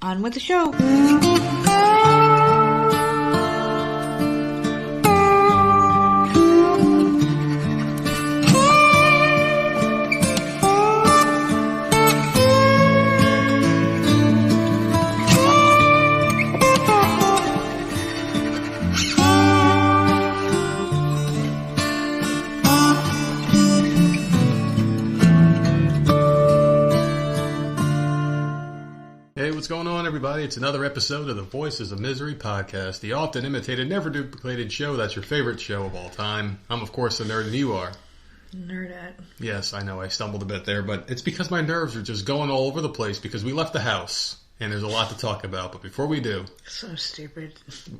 On with the show. What's going on, everybody? It's another episode of the Voices of Misery podcast, the often imitated, never duplicated show that's your favorite show of all time. I'm, of course, the nerd, and you are. Nerdette. Yes, I know, I stumbled a bit there, but it's because my nerves are just going all over the place because we left the house, and there's a lot to talk about. But before we do... So stupid.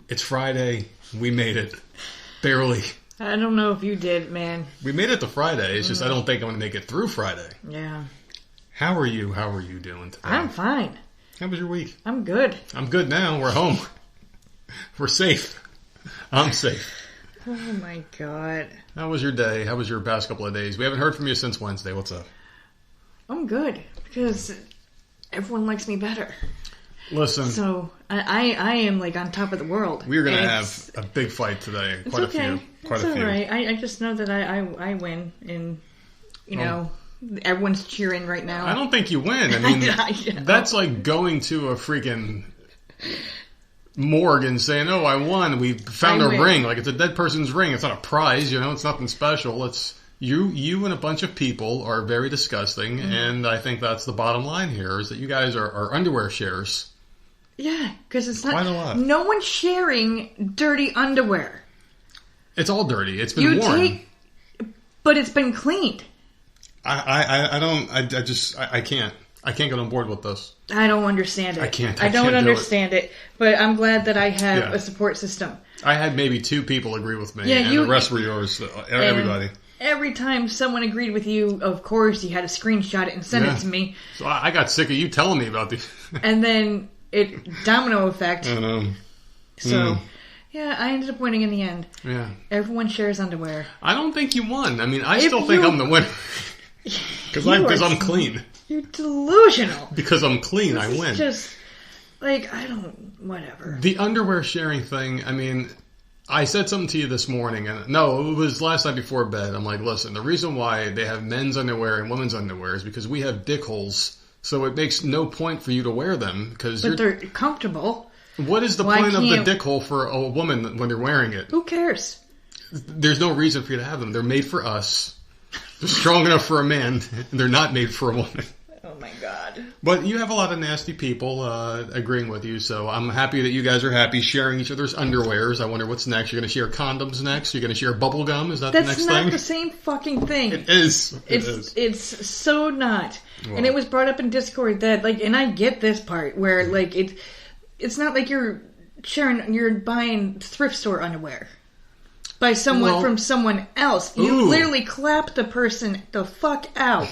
It's Friday. We made it. Barely. I don't know if you did, man. We made it to Friday. It's just I don't think I'm going to make it through Friday. Yeah. How are you? How are you doing today? I'm fine. How was your week? I'm good. I'm good now. We're home. We're safe. I'm safe. Oh my god. How was your day? How was your past couple of days? We haven't heard from you since Wednesday. What's up? I'm good. Because everyone likes me better. Listen. So, I am like on top of the world. We're going to have a big fight today. Quite okay. a few. Quite it's a few. Alright. I just know that I win. And, you know... Everyone's cheering right now. I don't think you win. I mean, that's like going to a freaking morgue and saying, "Oh, I won. We found a ring." Like it's a dead person's ring. It's not a prize, you know. It's nothing special. It's you and a bunch of people are very disgusting, and I think that's the bottom line here: is that you guys are underwear sharers. Yeah, because it's not. Quite a lot. No one's sharing dirty underwear. It's all dirty. It's been worn, but it's been cleaned. I can't get on board with this. I don't understand it. I can't. I don't understand it. But I'm glad that I have a support system. I had maybe 2 people agree with me, and the rest were yours. Everybody. Every time someone agreed with you, of course, you had to screenshot it and send it to me. So I got sick of you telling me about these. And then it domino effect. I know. So. Yeah, I ended up winning in the end. Yeah. Everyone shares underwear. I don't think you won. I mean, I still think I'm the winner. Because I'm clean. You're delusional. Because I'm clean, I win. Just, like, whatever. The underwear sharing thing, I mean, I said something to you this morning, and no, it was last night before bed. I'm like, listen, the reason why they have men's underwear and women's underwear is because we have dick holes, so it makes no point for you to wear them. But they're comfortable. What is the point of the dick hole for a woman when they're wearing it? Who cares? There's no reason for you to have them. They're made for us. They're strong enough for a man, and they're not made for a woman. Oh my god. But you have a lot of nasty people agreeing with you, so I'm happy that you guys are happy sharing each other's underwears. I wonder what's next. You're going to share condoms next? You're going to share bubble gum? Is that the next thing? That's not the same fucking thing. It is. It's so not. Well, and it was brought up in Discord that, like, and I get this part, where, like, it's not like you're buying thrift store underwear. By someone from someone else. You literally clap the person the fuck out.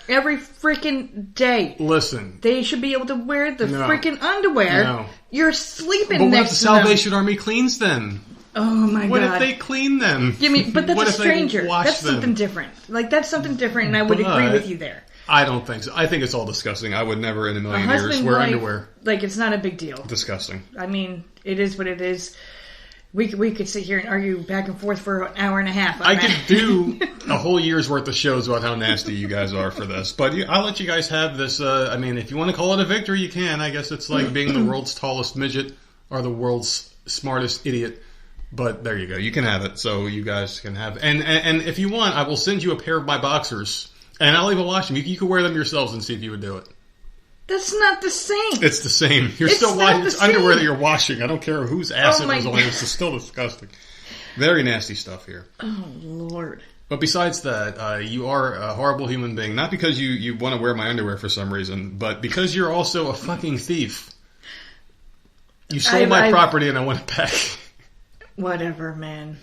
Every freaking day. Listen. They should be able to wear the freaking underwear. No. You're sleeping next to them. But what if the Salvation Army cleans them? Oh my god. What if they clean them? But that's a stranger. That's something different. Like, that's something different, and I would agree with you there. I don't think so. I think it's all disgusting. I would never in a million years wear underwear. Like, it's not a big deal. Disgusting. I mean, it is what it is. We could sit here and argue back and forth for an hour and a half. I could do a whole year's worth of shows about how nasty you guys are for this. But I'll let you guys have this. I mean, if you want to call it a victory, you can. I guess it's like being the world's tallest midget or the world's smartest idiot. But there you go. You can have it. So you guys can have it. And if you want, I will send you a pair of my boxers. And I'll even wash them. You can wear them yourselves and see if you would do it. That's not the same. It's the same. It's still washing. It's underwear that you're washing. I don't care whose ass it was on. It's still disgusting. Very nasty stuff here. Oh, Lord. But besides that, you are a horrible human being. Not because you want to wear my underwear for some reason, but because you're also a fucking thief. You stole my property and I want it back. Whatever, man.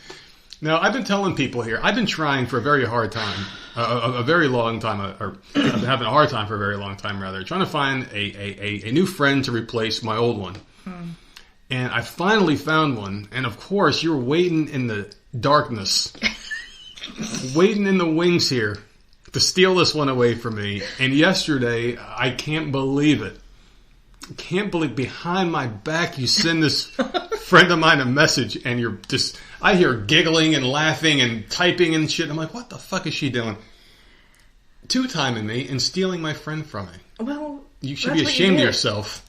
Now, I've been telling people here, I've been trying for a very hard time, a very long time, or I've been having a hard time for a very long time, rather, trying to find a new friend to replace my old one. And I finally found one, and of course, you're waiting in the darkness, waiting in the wings here to steal this one away from me. And yesterday, I can't believe it. can't believe behind my back you send this friend of mine a message and you're just, I hear giggling and laughing and typing and shit. I'm like, what the fuck is she doing? Two-timing me and stealing my friend from me. Well, you should be ashamed of yourself.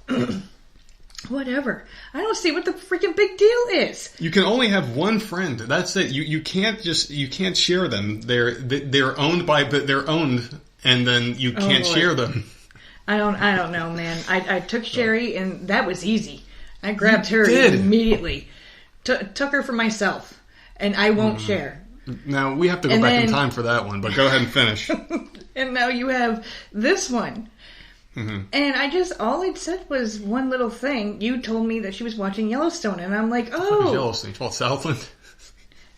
Whatever. I don't see what the freaking big deal is. You can only have one friend. That's it. You can't share them. They're owned and then you can't share them. I don't know, man. I took Sherry, and that was easy. I grabbed her immediately. Took her for myself, and I won't share. Now, we have to go back in time for that one, but go ahead and finish. And now you have this one. Mm-hmm. And all I'd said was one little thing. You told me that she was watching Yellowstone, and I'm like, oh. What is Yellowstone? Well, Southland.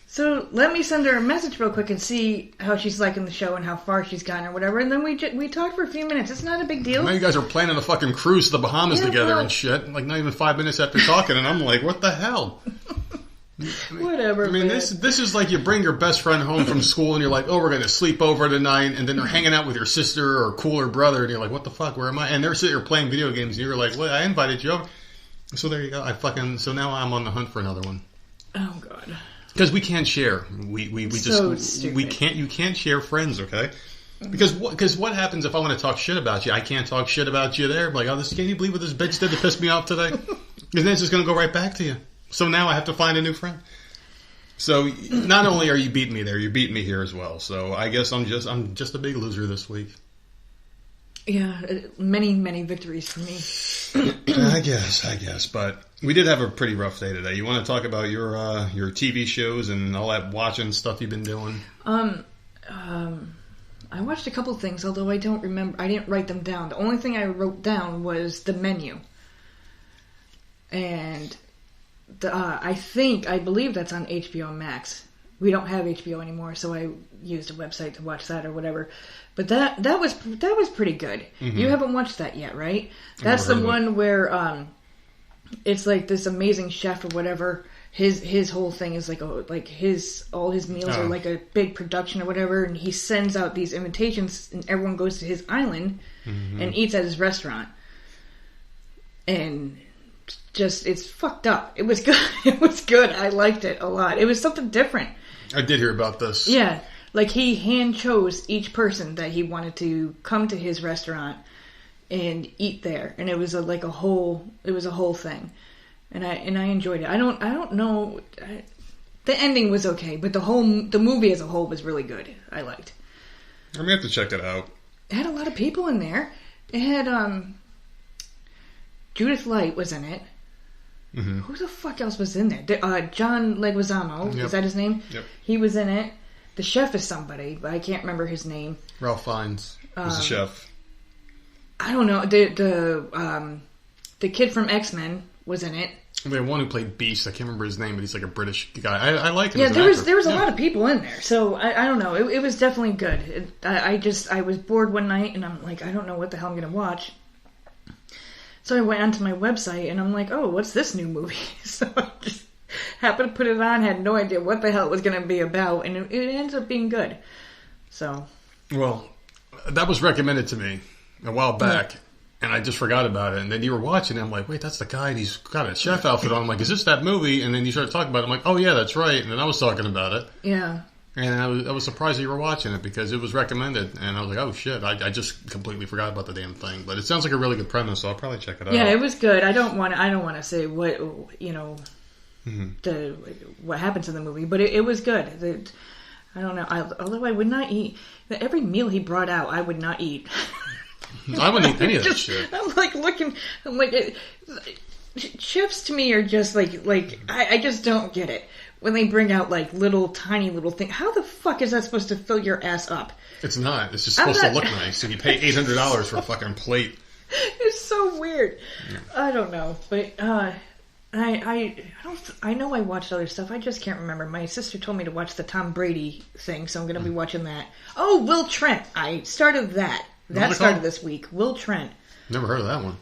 So let me send her a message real quick and see how she's liking the show and how far she's gotten or whatever. And then we talked for a few minutes. It's not a big deal. Now you guys are planning a fucking cruise to the Bahamas together and shit. Like not even 5 minutes after talking, and I'm like, what the hell? Whatever. I mean, man. this is like you bring your best friend home from school and you're like, oh, we're going to sleep over tonight, and then they're hanging out with your sister or cooler brother, and you're like, what the fuck? Where am I? And they're sitting here playing video games, and you're like, well, I invited you over. So there you go. So now I'm on the hunt for another one. Oh God. Because we can't share. We so just stupid. we can't. You can't share friends, okay? Because what happens if I want to talk shit about you? I can't talk shit about you there. I'm like, can you believe what this bitch did to piss me off today? Because then it's just going to go right back to you. So now I have to find a new friend. So not only are you beating me there, you're beating me here as well. So I guess I'm just a big loser this week. Yeah, many victories for me. I guess. But we did have a pretty rough day today. You want to talk about your TV shows and all that watching stuff you've been doing? I watched a couple things, although I don't remember. I didn't write them down. The only thing I wrote down was the menu. And I believe that's on HBO Max. We don't have HBO anymore, so I used a website to watch that or whatever. But that was pretty good. Mm-hmm. You haven't watched that yet, right? That's the one where it's like this amazing chef or whatever. His whole thing is all his meals are like a big production or whatever, and he sends out these invitations, and everyone goes to his island and eats at his restaurant. And just it's fucked up. It was good. It was good. I liked it a lot. It was something different. I did hear about this. Yeah. Like, he hand chose each person that he wanted to come to his restaurant and eat there, and it was a whole thing, and I enjoyed it. I don't know. The ending was okay, but the movie as a whole was really good. I liked. I'm gonna have to check it out. It had a lot of people in there. It had Judith Light was in it. Mm-hmm. Who the fuck else was in there? John Leguizamo, is that his name? Yep. He was in it. The chef is somebody, but I can't remember his name. Ralph Fiennes was the chef. I don't know. The kid from X-Men was in it. The one who played Beast, I can't remember his name, but he's like a British guy. I like him. Yeah, as an there was actor. a lot of people in there, so I don't know. It was definitely good. I was bored one night, and I'm like, I don't know what the hell I'm going to watch. So I went onto my website, and I'm like, oh, what's this new movie? So I just happened to put it on, had no idea what the hell it was going to be about, and it ends up being good. So. Well, that was recommended to me a while back, and I just forgot about it. And then you were watching it, I'm like, wait, that's the guy, and he's got a chef outfit on. I'm like, is this that movie? And then you started talking about it. I'm like, oh, yeah, that's right. And then I was talking about it. Yeah. And I was surprised that you were watching it because it was recommended. And I was like, oh, shit, I just completely forgot about the damn thing. But it sounds like a really good premise, so I'll probably check it out. Yeah, it was good. I don't want to say what, what happens in the movie, but it was good. I don't know. Although I would not eat every meal he brought out, I would not eat. I wouldn't eat any of that shit. I'm like looking. I'm like, chefs to me are just like I just don't get it when they bring out like tiny little things. How the fuck is that supposed to fill your ass up? It's not. It's just supposed to look nice, and you pay $800 for a fucking plate. It's so weird. Yeah. I don't know, but I know I watched other stuff. I just can't remember. My sister told me to watch the Tom Brady thing, so I'm going to be watching that. Oh, Will Trent. I started that. That started this week. Will Trent. Never heard of that one.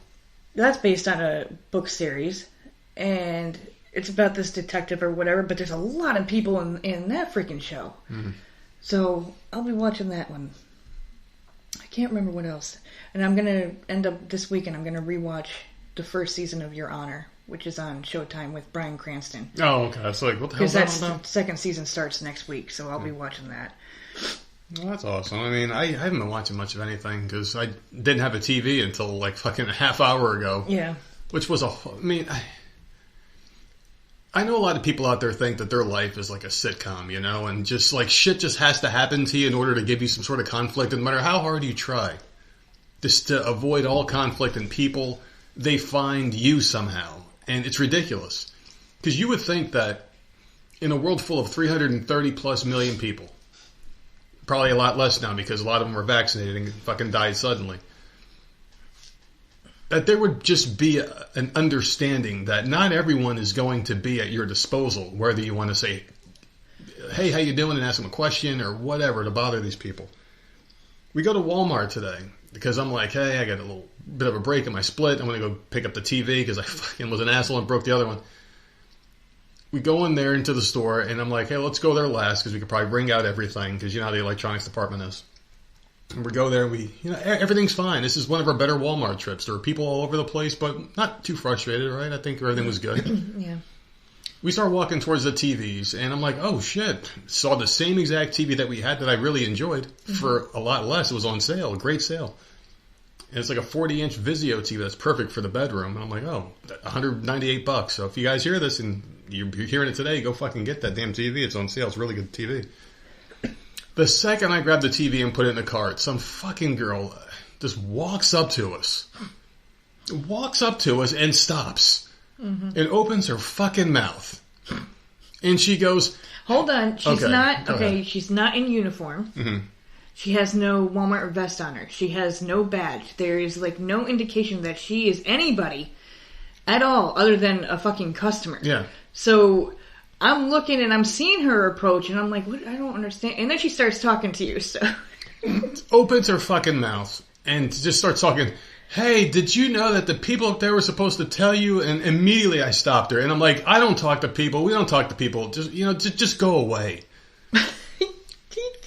That's based on a book series, and it's about this detective or whatever, but there's a lot of people in that freaking show. Mm-hmm. So I'll be watching that one. I can't remember what else. And I'm going to end up this weekend, I'm going to rewatch the first season of Your Honor, which is on Showtime with Bryan Cranston. Oh, okay. It's like, what the hell is that Because about? the second season starts next week, so I'll be watching that. Well, that's awesome. I mean, I haven't been watching much of anything because I didn't have a TV until like fucking a half hour ago. Yeah. Which was I know a lot of people out there think that their life is like a sitcom, you know, and just like shit just has to happen to you in order to give you some sort of conflict. And no matter how hard you try, just to avoid all conflict and people, they find you somehow. And it's ridiculous. Because you would think that in a world full of 330 plus million people, probably a lot less now because a lot of them were vaccinated and fucking died suddenly, that there would just be an understanding that not everyone is going to be at your disposal, whether you want to say, hey, how you doing, and ask them a question or whatever to bother these people. We go to Walmart today because I'm like, hey, I got a little bit of a break in my split. I'm going to go pick up the TV because I fucking was an asshole and broke the other one. We go in there into the store, and I'm like, hey, let's go there last because we could probably bring out everything because you know how the electronics department is. And we go there, and everything's fine. This is one of our better Walmart trips. There were people all over the place, but not too frustrated, right? I think everything was good. Yeah. We start walking towards the TVs, and I'm like, oh, shit. Saw the same exact TV that we had that I really enjoyed for a lot less. It was on sale, a great sale. And it's like a 40-inch Vizio TV that's perfect for the bedroom. And I'm like, oh, $198. So if you guys hear this and you're hearing it today, go fucking get that damn TV. It's on sale. It's a really good TV. The second I grab the TV and put it in the cart, some fucking girl just walks up to us and stops and opens her fucking mouth. And she goes, hold on. She's not ahead. She's not in uniform. Mm-hmm. She has no Walmart vest on her. She has no badge. There is like no indication that she is anybody at all other than a fucking customer. Yeah. So I'm looking and I'm seeing her approach and I'm like, what? I don't understand. And then she starts talking to you. So opens her fucking mouth and just starts talking. Hey, did you know that the people up there were supposed to tell you? And immediately I stopped her and I'm like, I don't talk to people. We don't talk to people. Just go away.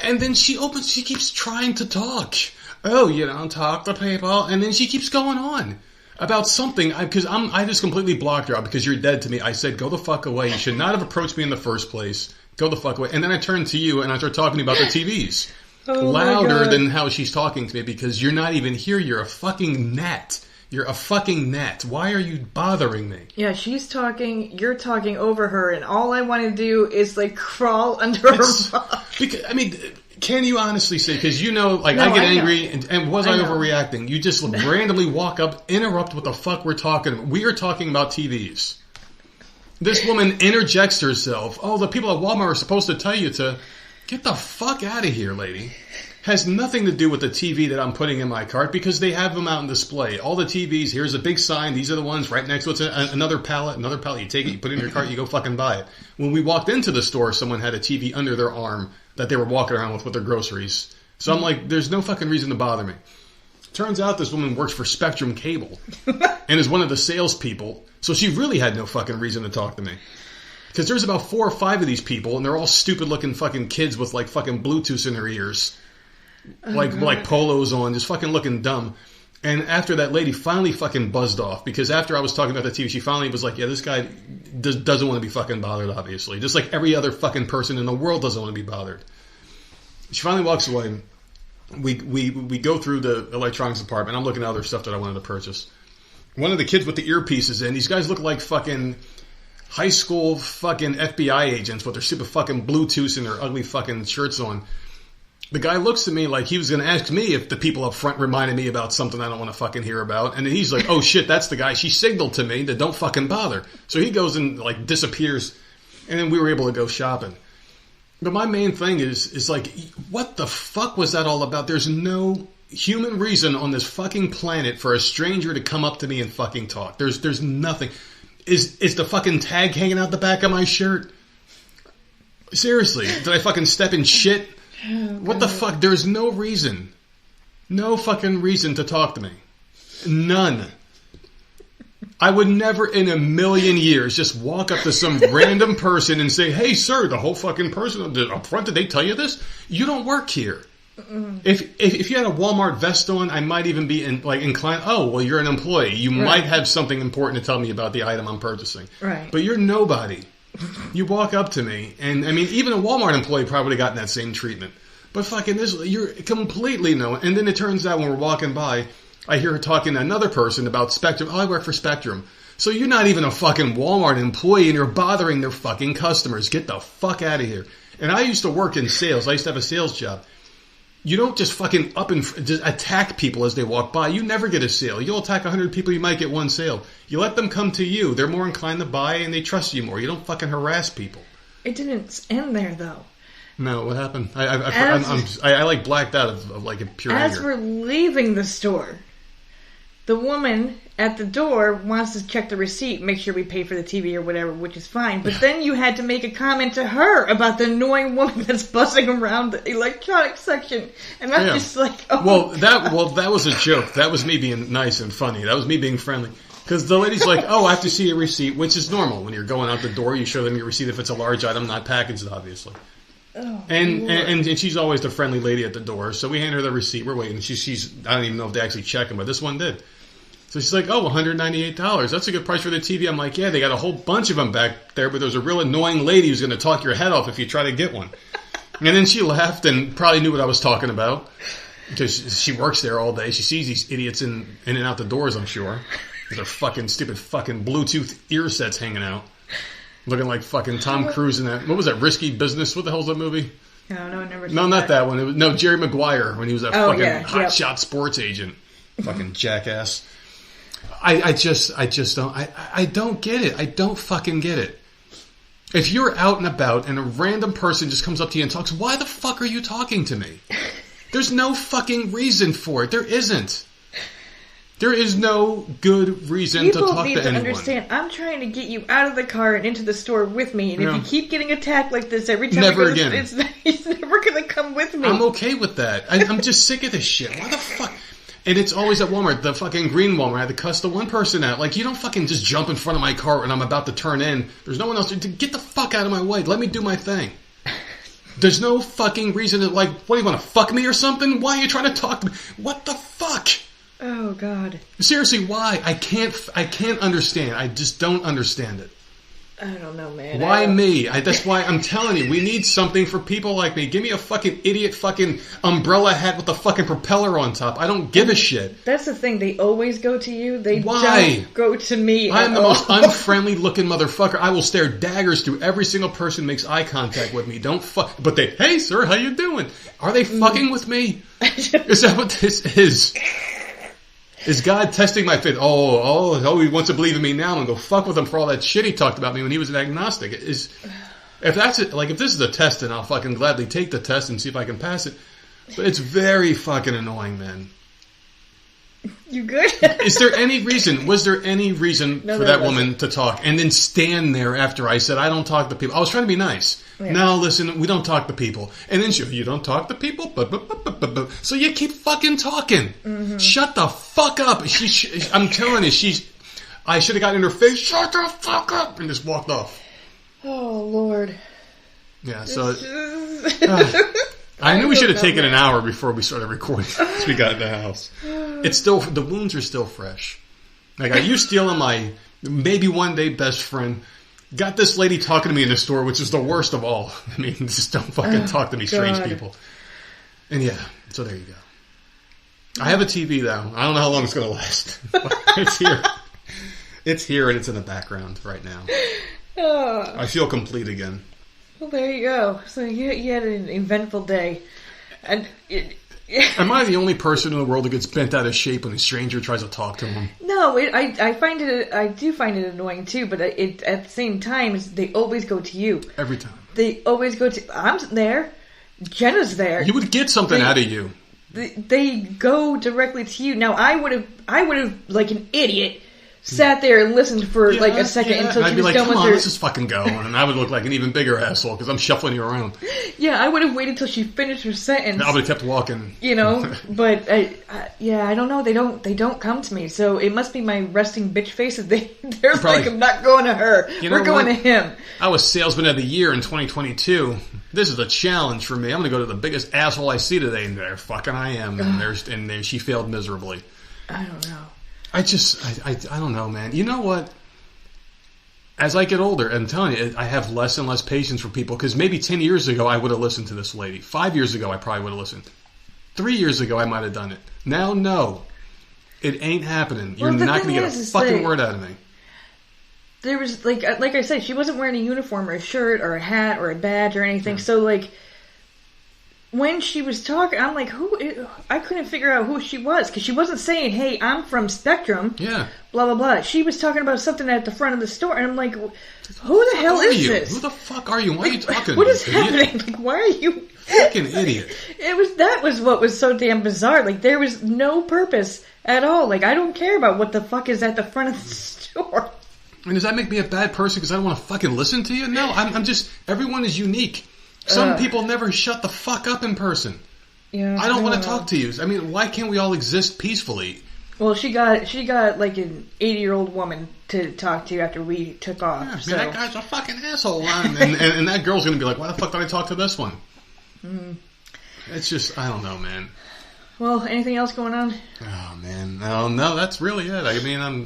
And then she keeps trying to talk. Oh, you don't talk to people. And then she keeps going on about something. Because I just completely blocked her out because you're dead to me. I said, go the fuck away. You should not have approached me in the first place. Go the fuck away. And then I turned to you and I started talking about the TVs. Louder than how she's talking to me because you're not even here. You're a fucking gnat. You're a fucking gnat. Why are you bothering me? Yeah, she's talking, you're talking over her, and all I want to do is, like, crawl under her butt. Because, I mean, can you honestly say, because you know, like, I get angry, and was I overreacting? You just randomly walk up, interrupt what the fuck we're talking about. We are talking about TVs. This woman interjects herself. Oh, the people at Walmart are supposed to tell you to get the fuck out of here, lady. Has nothing to do with the TV that I'm putting in my cart because they have them out in display. All the TVs, here's a big sign. These are the ones right next to it. Another pallet. You take it, you put it in your cart, you go fucking buy it. When we walked into the store, someone had a TV under their arm that they were walking around with their groceries. So I'm like, there's no fucking reason to bother me. Turns out this woman works for Spectrum Cable and is one of the salespeople. So she really had no fucking reason to talk to me. Because there's about 4 or 5 of these people, and they're all stupid-looking fucking kids with, like, fucking Bluetooth in their ears. Like polos on, just fucking looking dumb. And after that lady finally fucking buzzed off, because after I was talking about the TV, she finally was like, yeah, this guy doesn't want to be fucking bothered, obviously. Just like every other fucking person in the world doesn't want to be bothered. She finally walks away. We go through the electronics department. I'm looking at other stuff that I wanted to purchase. One of the kids with the earpieces in, these guys look like fucking high school fucking FBI agents with their stupid fucking Bluetooth and their ugly fucking shirts on. The guy looks at me like he was going to ask me if the people up front reminded me about something I don't want to fucking hear about. And then he's like, oh shit, that's the guy. She signaled to me that don't fucking bother. So he goes and like disappears. And then we were able to go shopping. But my main thing is like, what the fuck was that all about? There's no human reason on this fucking planet for a stranger to come up to me and fucking talk. There's nothing. Is the fucking tag hanging out the back of my shirt? Seriously, did I fucking step in shit? Oh, what the fuck? There's no reason. No fucking reason to talk to me. None. I would never in a million years just walk up to some random person and say, hey, sir, the whole fucking person up front, did they tell you this? You don't work here. If you had a Walmart vest on, I might even be inclined. Oh, well, you're an employee. You might have something important to tell me about the item I'm purchasing. Right. But you're nobody. You walk up to me, and I mean, even a Walmart employee probably would have gotten that same treatment. But fucking this, you're completely no. And then it turns out when we're walking by, I hear her talking to another person about Spectrum. Oh, I work for Spectrum. So you're not even a fucking Walmart employee, and you're bothering their fucking customers. Get the fuck out of here. And I used to work in sales. I used to have a sales job. You don't just fucking just attack people as they walk by. You never get a sale. You'll attack 100 people, you might get one sale. You let them come to you. They're more inclined to buy, and they trust you more. You don't fucking harass people. It didn't end there, though. No, what happened? I like blacked out of like a pure anger. As we're leaving the store, the woman at the door wants to check the receipt, make sure we pay for the TV or whatever, which is fine. But then you had to make a comment to her about the annoying woman that's buzzing around the electronics section, and I'm just like, oh. Well, that was a joke. That was me being nice and funny. That was me being friendly. Because the lady's like, oh, I have to see a receipt, which is normal. When you're going out the door, you show them your receipt if it's a large item, not packaged, obviously. Oh, and she's always the friendly lady at the door. So we hand her the receipt. We're waiting. She's I don't even know if they actually check them, but this one did. So she's like, oh, $198. That's a good price for the TV. I'm like, yeah, they got a whole bunch of them back there, but there's a real annoying lady who's going to talk your head off if you try to get one. And then she laughed and probably knew what I was talking about because she works there all day. She sees these idiots in and out the doors, I'm sure. With their fucking stupid fucking Bluetooth ear sets hanging out. Looking like fucking Tom Cruise in that. What was that? Risky Business? What the hell's that movie? I don't know. Never. No, not that one. It was, Jerry Maguire when he was that fucking hotshot sports agent. Fucking jackass. I just don't. I don't get it. I don't fucking get it. If you're out and about and a random person just comes up to you and talks, why the fuck are you talking to me? There's no fucking reason for it. There isn't. There is no good reason to talk to anyone. People need to understand, I'm trying to get you out of the car and into the store with me, and if you keep getting attacked like this every time he's never going to come with me. I'm okay with that. I'm just sick of this shit. Why the fuck? And it's always at Walmart, the fucking green Walmart. I had to cuss the one person out. Like, you don't fucking just jump in front of my car and I'm about to turn in. There's no one else. Get the fuck out of my way. Let me do my thing. There's no fucking reason to, like, what, do you want to fuck me or something? Why are you trying to talk to me? What the fuck? Oh, God. Seriously, why? I can't understand. I just don't understand it. I don't know, man. Why me? That's why I'm telling you, we need something for people like me. Give me a fucking idiot fucking umbrella hat with a fucking propeller on top. I don't give a shit. That's the thing. They always go to you. They don't go to me I'm the most unfriendly looking motherfucker. I will stare daggers through every single person who makes eye contact with me. Don't fuck. But hey sir, how you doing? Are they fucking with me? Is that what this is? Is God testing my faith? Oh, he wants to believe in me now and go fuck with him for all that shit he talked about me when he was an agnostic. If that's it, like if this is a test, then I'll fucking gladly take the test and see if I can pass it. But it's very fucking annoying, man. You good? Was there any reason for that woman to talk and then stand there after I said I don't talk to people? I was trying to be nice. Yeah. No, listen, we don't talk to people. And then you don't talk to people? So you keep fucking talking. Mm-hmm. Shut the fuck up. I'm telling you, I should have gotten in her face, shut the fuck up, and just walked off. Oh, Lord. Yeah, so... I knew we should have taken an hour before we started recording once we got in the house. The wounds are still fresh. Like, are you stealing my maybe one day best friend? Got this lady talking to me in the store, which is the worst of all. I mean, just don't fucking talk to me, strange people. And yeah, so there you go. I have a TV, though. I don't know how long it's going to last. It's here. It's here, and it's in the background right now. I feel complete again. Well, there you go. So you had an eventful day. And am I the only person in the world that gets bent out of shape when a stranger tries to talk to him? No, I do find it annoying too, but at the same time, they always go to you. Every time. They always go to... I'm there. Jenna's there. You would get something out of you. They go directly to you. Now, I would have, like an idiot, sat there and listened for like a second until she was done with her. I'd be like, come on, let's just fucking go. And I would look like an even bigger asshole because I'm shuffling you around. Yeah, I would have waited till she finished her sentence. I would have kept walking. You know, but I don't know. They don't come to me. So it must be my resting bitch face. They're like, I'm not going to her. We're going to him. I was salesman of the year in 2022. This is a challenge for me. I'm going to go to the biggest asshole I see today, and there fucking I am. And she failed miserably. I don't know. I don't know, man. You know what? As I get older, I'm telling you, I have less and less patience for people because maybe 10 years ago I would have listened to this lady. 5 years ago I probably would have listened. 3 years ago I might have done it. Now, no. It ain't happening. You're not going to get a fucking word out of me. There was, like I said, she wasn't wearing a uniform or a shirt or a hat or a badge or anything. So, like, when she was talking, I'm like, I couldn't figure out who she was. Because she wasn't saying, hey, I'm from Spectrum. Yeah. Blah, blah, blah. She was talking about something at the front of the store. And I'm like, who the hell is this? Who the fuck are you? Why are you talking? What is happening? Like, why are you... Fucking idiot. That was what was so damn bizarre. Like, there was no purpose at all. Like, I don't care about what the fuck is at the front of the store. And does that make me a bad person because I don't want to fucking listen to you? No, I'm just... Everyone is unique. Some people never shut the fuck up in person. Yeah, I don't want to talk to you. I mean, why can't we all exist peacefully? Well, she got like an 80-year-old woman to talk to after we took off. Yeah, so. Man, that guy's a fucking asshole. and that girl's going to be like, why the fuck did I talk to this one? Mm. It's just, I don't know, man. Well, anything else going on? Oh, man. No, that's really it. I mean,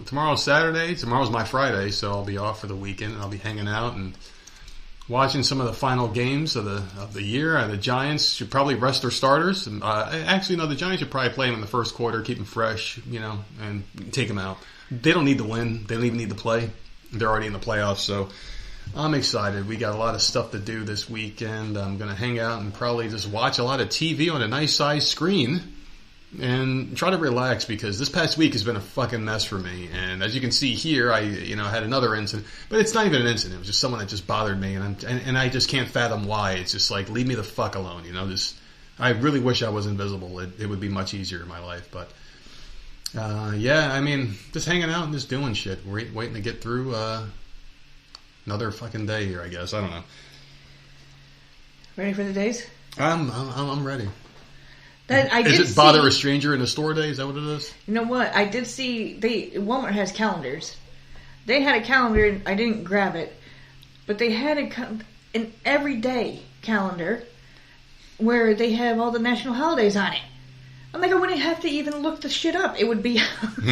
tomorrow's Saturday. Tomorrow's my Friday, so I'll be off for the weekend, and I'll be hanging out and watching some of the final games of the year. The Giants should probably rest their starters. Actually, no, the Giants should probably play them in the first quarter, keep them fresh, and take them out. They don't need to win. They don't even need to play. They're already in the playoffs, so I'm excited. We got a lot of stuff to do this weekend. I'm going to hang out and probably just watch a lot of TV on a nice size screen and try to relax because this past week has been a fucking mess for me. And as you can see here, I had another incident, but it's not even an incident. It was just someone that just bothered me, and I just can't fathom why. It's just like, leave me the fuck alone, I really wish I was invisible. It would be much easier in my life, but I mean, just hanging out and just doing shit, waiting to get through another fucking day here, I guess. I don't know. Ready for the days? I'm ready. Is it bother a stranger in a store day? Is that what it is? You know what? I did see Walmart has calendars. They had a calendar, and I didn't grab it, but they had an everyday calendar where they have all the national holidays on it. I'm like, I wouldn't have to even look the shit up. It would be a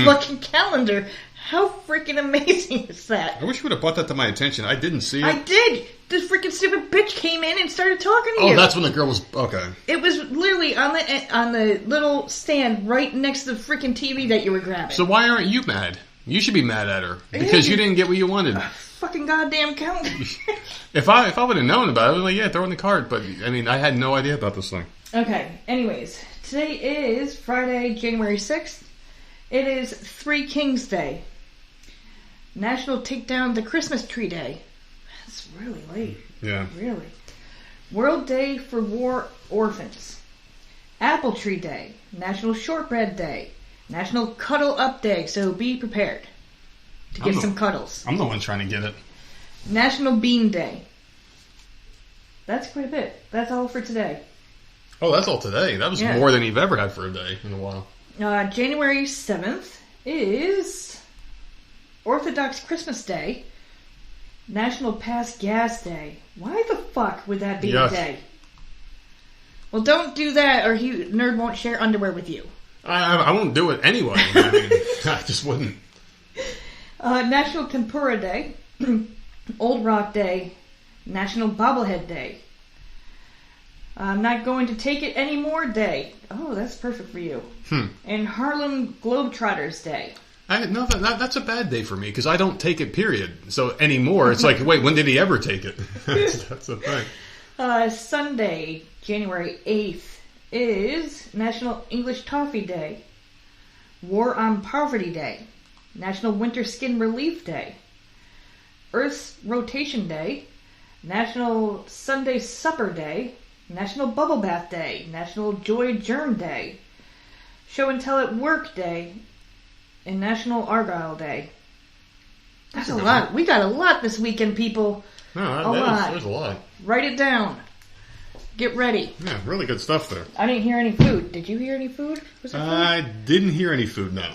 fucking calendar. How freaking amazing is that? I wish you would have brought that to my attention. I didn't see it. I did. This freaking stupid bitch came in and started talking to you. Oh, that's when the girl was... Okay. It was literally on the little stand right next to the freaking TV that you were grabbing. So why aren't you mad? You should be mad at her. Because you didn't get what you wanted. Fucking goddamn calendar. If I would have known about it, I was like, yeah, throw in the cart. But, I mean, I had no idea about this thing. Okay. Anyways, today is Friday, January 6th. It is Three Kings Day. National Take Down the Christmas Tree Day. That's really late. Yeah. Really. World Day for War Orphans. Apple Tree Day. National Shortbread Day. National Cuddle Up Day. So be prepared to get some cuddles. I'm the one trying to get it. National Bean Day. That's quite a bit. That's all for today. Oh, that's all today. That was more than you've ever had for a day in a while. January 7th is Orthodox Christmas Day. National Pass Gas Day. Why the fuck would that be a day? Well, don't do that or Nerd won't share underwear with you. I won't do it anyway. I mean, I just wouldn't. National Tempura Day. Old Rock Day. National Bobblehead Day. I'm not going to take it anymore Day. Oh, that's perfect for you. And Harlem Globetrotters Day. No, that's a bad day for me because I don't take it, period. So anymore, it's like, wait, when did he ever take it? That's the thing. Sunday, January 8th, is National English Toffee Day. War on Poverty Day. National Winter Skin Relief Day. Earth's Rotation Day. National Sunday Supper Day. National Bubble Bath Day. National Joy Germ Day. Show and Tell at Work Day. and National Argyle Day. That's a lot. We got a lot this weekend, people. No, there's a lot. Write it down. Get ready. Yeah, really good stuff there. I didn't hear any food. Did you hear any food? Was there food? I didn't hear any food, no.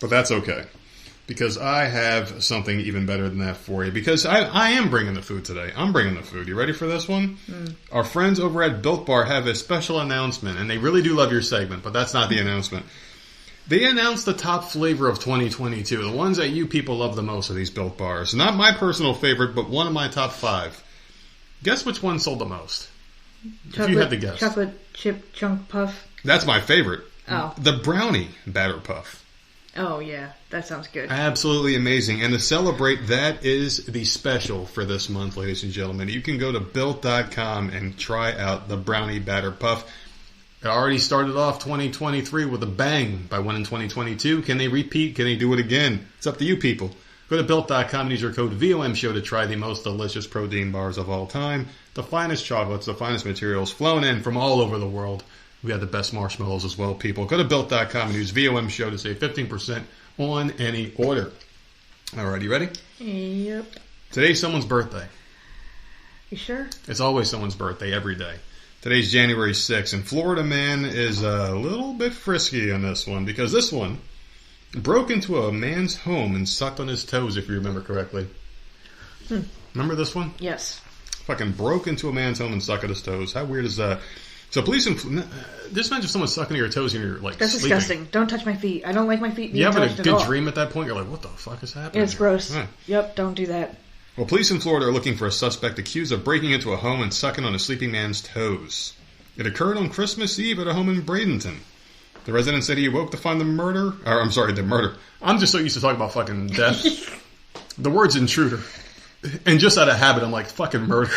But that's okay. Because I have something even better than that for you. Because I am bringing the food today. I'm bringing the food. You ready for this one? Our friends over at Built Bar have a special announcement. And they really do love your segment, but that's not the announcement. They announced the top flavor of 2022. The ones that you people love the most of these Built Bars. Not my personal favorite, but one of my top 5. Guess which one sold the most? If you had to guess. Chocolate chip chunk puff. That's my favorite. Oh. The brownie batter puff. Oh, yeah. That sounds good. Absolutely amazing. And to celebrate, that is the special for this month, ladies and gentlemen. You can go to Built.com and try out the brownie batter puff. It already started off 2023 with a bang by winning 2022. Can they repeat? Can they do it again? It's up to you people. Go to Built.com and use your code VOMSHOW to try the most delicious protein bars of all time. The finest chocolates, the finest materials flown in from all over the world. We have the best marshmallows as well, people. Go to Built.com and use VOMSHOW to save 15% on any order. All right, you ready? Yep. Today's someone's birthday. You sure? It's always someone's birthday, every day. Today's January 6th, and Florida man is a little bit frisky on this one, because this one broke into a man's home and sucked on his toes, if you remember correctly. Remember this one? Yes. Fucking broke into a man's home and sucked at his toes. How weird is that? So police just imagine someone sucking at your toes and you're like That's sleeping. Disgusting. Don't touch my feet. I don't like my feet being you having touched a at all. good dream at that point? You're like, what the fuck is happening? It's gross. Yeah. Yep, don't do that. Well, police in Florida are looking for a suspect accused of breaking into a home and sucking on a sleeping man's toes. It occurred on Christmas Eve at a home in Bradenton. The resident said he awoke to find the murder. I'm just so used to talking about fucking death. The word's intruder. And just out of habit, I'm like, fucking murder.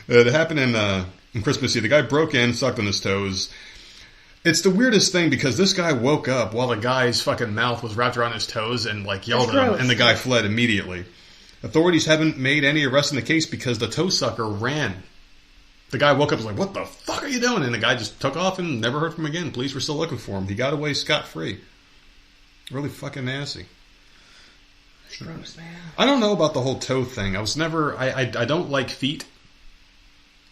It happened in Christmas Eve. The guy broke in, sucked on his toes. It's the weirdest thing because this guy woke up while the guy's fucking mouth was wrapped around his toes and like yelled at him, and the guy fled immediately. Authorities haven't made any arrests in the case because the toe sucker ran. The guy woke up and was like, what the fuck are you doing? And the guy just took off and never heard from him again. Police were still looking for him. He got away scot-free. Really fucking nasty. That's gross, man. I don't know about the whole toe thing. I don't like feet.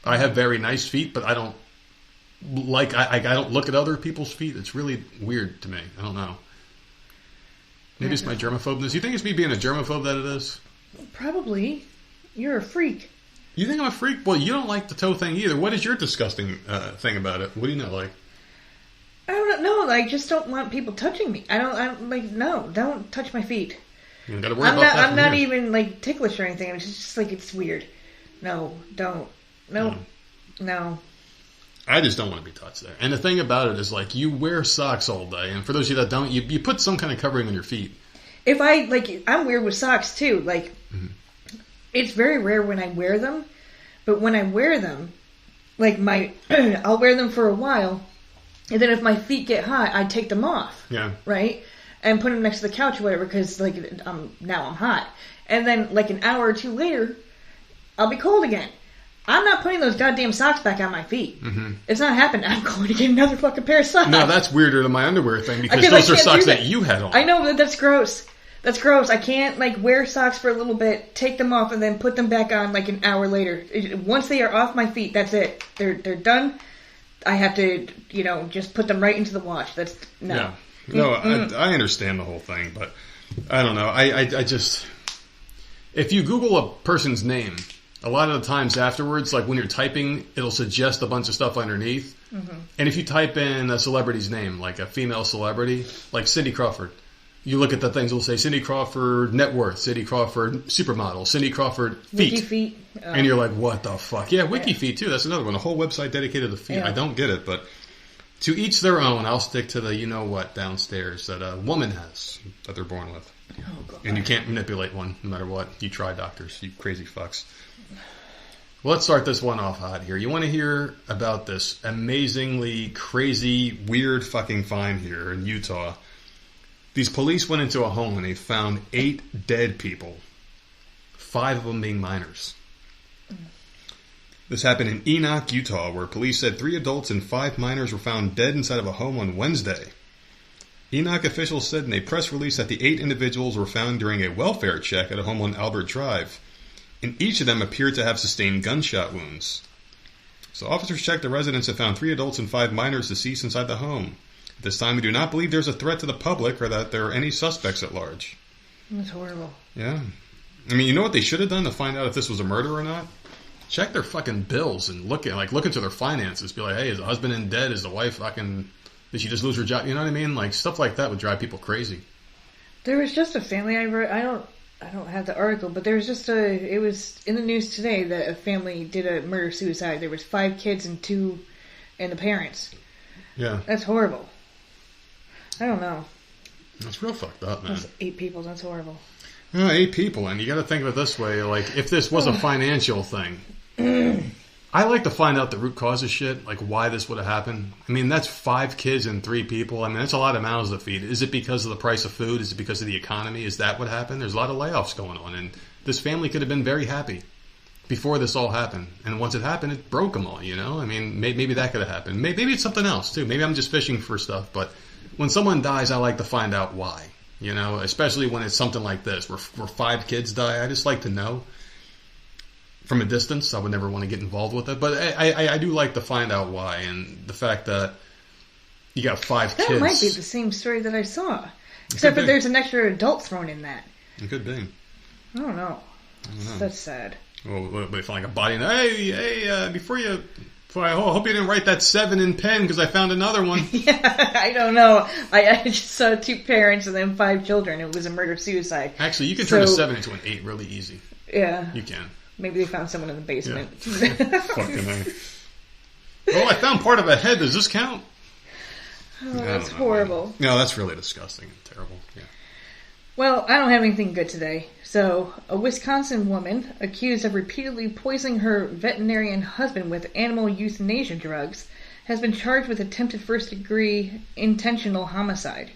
I have very nice feet, but I don't look at other people's feet. It's really weird to me. I don't know. Maybe it's my germaphobiness. You think it's me being a germaphobe that it is? Probably. You're a freak. You think I'm a freak? Well, you don't like the toe thing either. What is your disgusting thing about it? What do you not like? I don't know. I just don't want people touching me. I don't like. No, don't touch my feet. You don't got to worry about that. I'm not even like ticklish or anything. It's just like it's weird. No, don't. No, no. I just don't want to be touched there. And the thing about it is, like, you wear socks all day, and for those of you that don't, you put some kind of covering on your feet. If I'm weird with socks too. Like, it's very rare when I wear them, but when I wear them, like I'll wear them for a while, and then if my feet get hot, I take them off. Yeah. Right? And put them next to the couch or whatever, because like now I'm hot, and then like an hour or two later, I'll be cold again. I'm not putting those goddamn socks back on my feet. Mm-hmm. It's not happening. I'm going to get another fucking pair of socks. No, that's weirder than my underwear thing because those are socks that you had on. I know, but that's gross. That's gross. I can't like wear socks for a little bit, take them off, and then put them back on like an hour later. Once they are off my feet, that's it. They're done. I have to, just put them right into the wash. That's no. Yeah. No, I understand the whole thing, but I don't know. I just if you Google a person's name, a lot of the times afterwards, like when you're typing, it'll suggest a bunch of stuff underneath. Mm-hmm. And if you type in a celebrity's name, like a female celebrity, like Cindy Crawford, you look at the things, it'll say Cindy Crawford net worth, Cindy Crawford supermodel, Cindy Crawford feet. Wiki feet. And you're like, what the fuck? Yeah, Wiki feet too. That's another one. A whole website dedicated to feet. Yeah. I don't get it, but to each their own. I'll stick to the you-know-what downstairs that a woman has that they're born with. Oh, God. And you can't manipulate one no matter what. You try, doctors. You crazy fucks. Well, let's start this one off hot here. You want to hear about this amazingly crazy, weird fucking find here in Utah. These police went into a home and they found 8 dead people. 5 of them being minors. This happened in Enoch, Utah, where police said 3 adults and 5 minors were found dead inside of a home on Wednesday. Enoch officials said in a press release that the 8 individuals were found during a welfare check at a home on Albert Drive, and each of them appeared to have sustained gunshot wounds. So officers checked the residence and found 3 adults and 5 minors deceased inside the home. At this time, we do not believe there's a threat to the public or that there are any suspects at large. That's horrible. Yeah. I mean, you know what they should have done to find out if this was a murder or not? Check their fucking bills and look into their finances. Be like, hey, is the husband in debt? Is the wife fucking... Did she just lose her job? You know what I mean? Like, stuff like that would drive people crazy. There was just a family I read... I don't have the article, but there was just it was in the news today that a family did a murder-suicide. There was 5 kids and the parents. Yeah. That's horrible. I don't know. That's real fucked up, man. That's 8 people. That's horrible. 8 people, and you got to think of it this way: like, if this was a financial thing, I like to find out the root cause of shit, like why this would have happened. I mean, that's 5 kids and 3 people. I mean, that's a lot of mouths to feed. Is it because of the price of food? Is it because of the economy? Is that what happened? There's a lot of layoffs going on, and this family could have been very happy before this all happened. And once it happened, it broke them all. You know, I mean, maybe that could have happened. Maybe it's something else too. Maybe I'm just fishing for stuff, but when someone dies, I like to find out why. You know, especially when it's something like this, where 5 kids die. I just like to know from a distance. I would never want to get involved with it, but I do like to find out why. And the fact that you got 5 kids. That might be the same story that I saw. Except that there's an extra adult thrown in that. It could be. I don't know. That's sad. Well, they find like a body. Hey, I hope you didn't write that 7 in pen because I found another one. Yeah, I don't know. I just saw 2 parents and then 5 children. It was a murder-suicide. Actually, you can turn a 7 into an 8 really easy. Yeah. You can. Maybe they found someone in the basement. Yeah. Fucking A. Oh, I found part of a head. Does this count? Oh, that's horrible. No, that's really disgusting and terrible. Yeah. Well, I don't have anything good today. So, a Wisconsin woman accused of repeatedly poisoning her veterinarian husband with animal euthanasia drugs has been charged with attempted first-degree intentional homicide.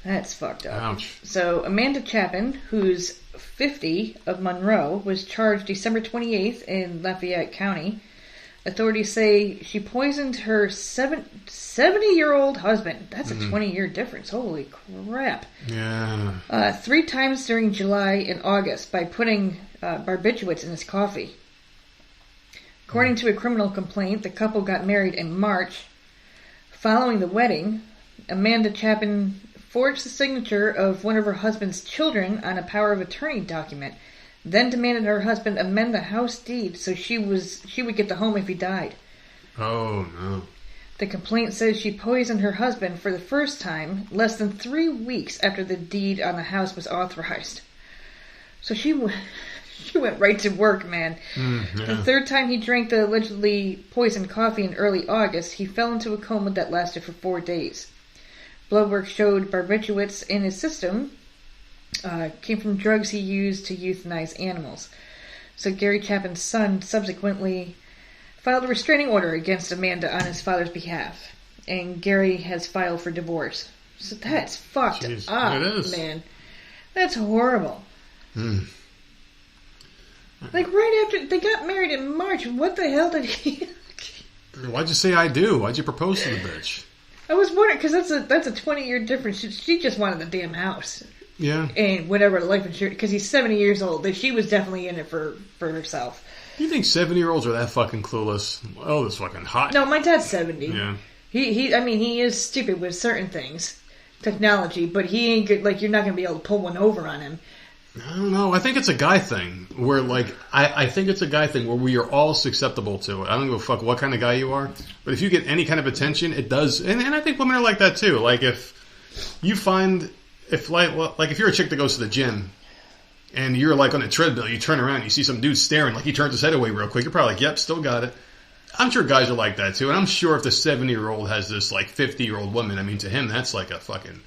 That's fucked up. Ouch. So, Amanda Chapin, who's 50, of Monroe, was charged December 28th in Lafayette County. Authorities say she poisoned her 70-year-old husband. That's a 20-year difference. Holy crap. Yeah. 3 times during July and August by putting barbiturates in his coffee. According to a criminal complaint, the couple got married in March. Following the wedding, Amanda Chapin forged the signature of one of her husband's children on a power of attorney document, then demanded her husband amend the house deed so she would get the home if he died. Oh, no. The complaint says she poisoned her husband for the first time less than 3 weeks after the deed on the house was authorized. So she went right to work, man. Yeah. The 3rd time he drank the allegedly poisoned coffee in early August, he fell into a coma that lasted for 4 days. Blood work showed barbiturates in his system came from drugs he used to euthanize animals. So Gary Chapin's son subsequently filed a restraining order against Amanda on his father's behalf. And Gary has filed for divorce. So that's fucked up, it is. Man. That's horrible. Mm. Like, right after they got married in March, what the hell did he... Why'd you say I do? Why'd you propose to the bitch? I was wondering, because that's a 20-year difference. She just wanted the damn house. Yeah. And whatever life insurance, because he's 70 years old. She was definitely in it for herself. You think 70-year-olds are that fucking clueless? Oh, this fucking hot. No, my dad's 70. Yeah. He is stupid with certain things, technology, but he ain't good. Like, you're not going to be able to pull one over on him. I don't know. I think it's a guy thing where, like, I think it's a guy thing where we are all susceptible to it. I don't give a fuck what kind of guy you are, but if you get any kind of attention, it does. And I think women are like that too. Like, if you find, if you're a chick that goes to the gym and you're like on a treadmill, you turn around, you see some dude staring, like he turns his head away real quick, you're probably like, yep, still got it. I'm sure guys are like that too, and I'm sure if the 70-year-old has this like 50-year-old woman, I mean, to him that's like a fucking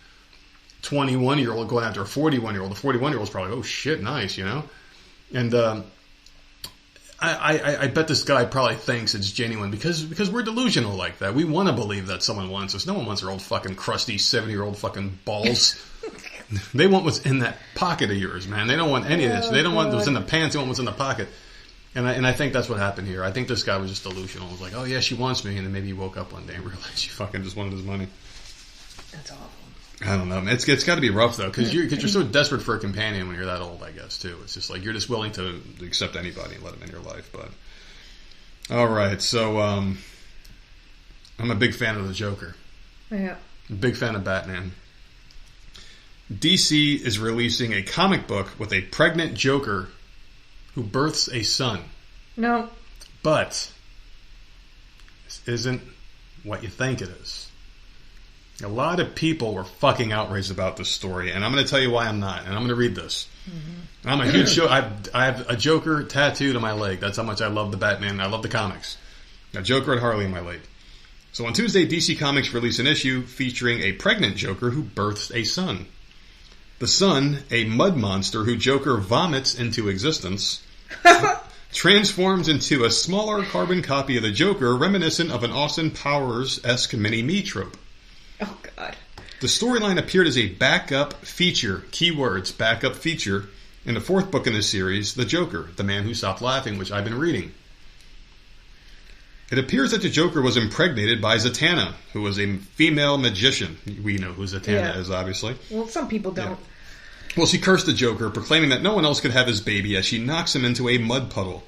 21-year-old going after a 41-year-old. The 41-year-old's probably, oh shit, nice, you know? And I bet this guy probably thinks it's genuine because we're delusional like that. We want to believe that someone wants us. No one wants their old fucking crusty 70-year-old fucking balls. They want what's in that pocket of yours, man. They don't want any of this. They don't want what's in the pants. They want what's in the pocket. And I think that's what happened here. I think this guy was just delusional. He was like, oh yeah, she wants me. And then maybe he woke up one day and realized she fucking just wanted his money. That's awful. I don't know. It's got to be rough though, because you're so desperate for a companion when you're that old. I guess too. It's just like you're just willing to accept anybody and let them in your life. But all right, so I'm a big fan of the Joker. Yeah. Big fan of Batman. DC is releasing a comic book with a pregnant Joker who births a son. No. But this isn't what you think it is. A lot of people were fucking outraged about this story, and I'm going to tell you why I'm not. And I'm going to read this. Mm-hmm. I'm a huge I have a Joker tattooed on my leg. That's how much I love the Batman. I love the comics. A Joker and Harley on my leg. So on Tuesday, DC Comics released an issue featuring a pregnant Joker who births a son. The son, a mud monster who Joker vomits into existence, transforms into a smaller carbon copy of the Joker, reminiscent of an Austin Powers-esque mini-me trope. Oh, God. The storyline appeared as a backup feature, keywords, backup feature, in the fourth book in the series, The Joker, The Man Who Stopped Laughing, which I've been reading. It appears that the Joker was impregnated by Zatanna, who was a female magician. We know who Zatanna is, obviously. Well, some people don't. Yeah. Well, she cursed the Joker, proclaiming that no one else could have his baby as she knocks him into a mud puddle.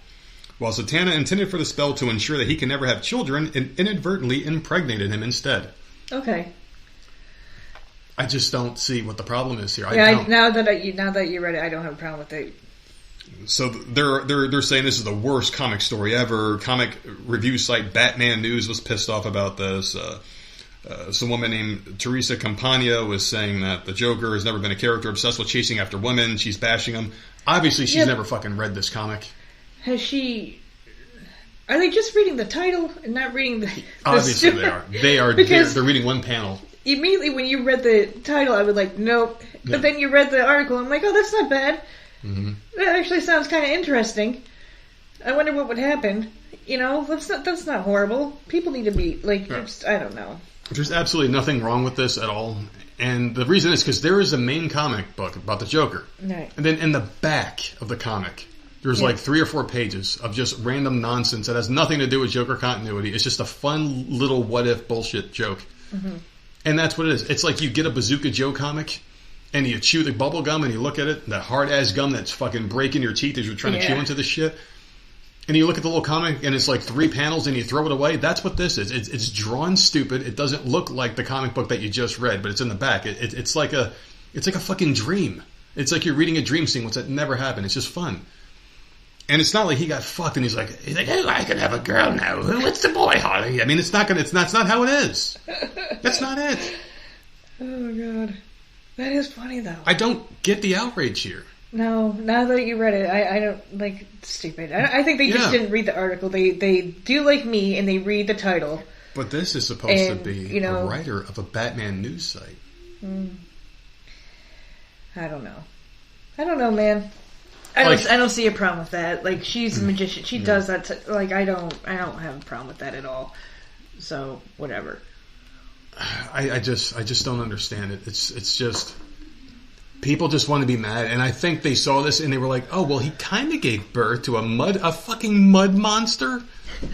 While Zatanna intended for the spell to ensure that he can never have children and inadvertently impregnated him instead. Okay. I just don't see what the problem is here. Now that you read it, I don't have a problem with it. So they're saying this is the worst comic story ever. Comic review site Batman News was pissed off about this. Some woman named Teresa Campagna was saying that the Joker has never been a character obsessed with chasing after women. She's bashing him. Obviously, she's never fucking read this comic. Has she? Are they just reading the title and not reading the Obviously, they are. They are. They're reading one panel. Immediately when you read the title, I was like, nope. Yeah. But then you read the article, and I'm like, oh, that's not bad. Mm-hmm. That actually sounds kind of interesting. I wonder what would happen. You know, that's not horrible. People need to be, like, I don't know. There's absolutely nothing wrong with this at all. And the reason is because there is a main comic book about the Joker. Right. And then in the back of the comic, there's like 3 or 4 pages of just random nonsense that has nothing to do with Joker continuity. It's just a fun little what-if bullshit joke. Mm-hmm. And that's what it is. It's like you get a Bazooka Joe comic, and you chew the bubble gum, and you look at it, that hard-ass gum that's fucking breaking your teeth as you're trying to chew into the shit. And you look at the little comic, and it's like 3 panels, and you throw it away. That's what this is. It's drawn stupid. It doesn't look like the comic book that you just read, but it's in the back. It's like a fucking dream. It's like you're reading a dream scene, which that never happened. It's just fun. And it's not like he got fucked, and he's like, oh, I can have a girl now. What's the boy, Harley? I mean, it's not how it is. That's not it. Oh, God. That is funny, though. I don't get the outrage here. No, now that you read it, I don't, like, it's stupid. I think they just didn't read the article. They do like me, and they read the title. But this is supposed to be a writer of a Batman news site. I don't know, man. I don't see a problem with that. Like, she's a magician. She does that. I don't have a problem with that at all. So, whatever. I just don't understand it. It's just people just want to be mad, and I think they saw this and they were like, oh well, he kind of gave birth to a fucking mud monster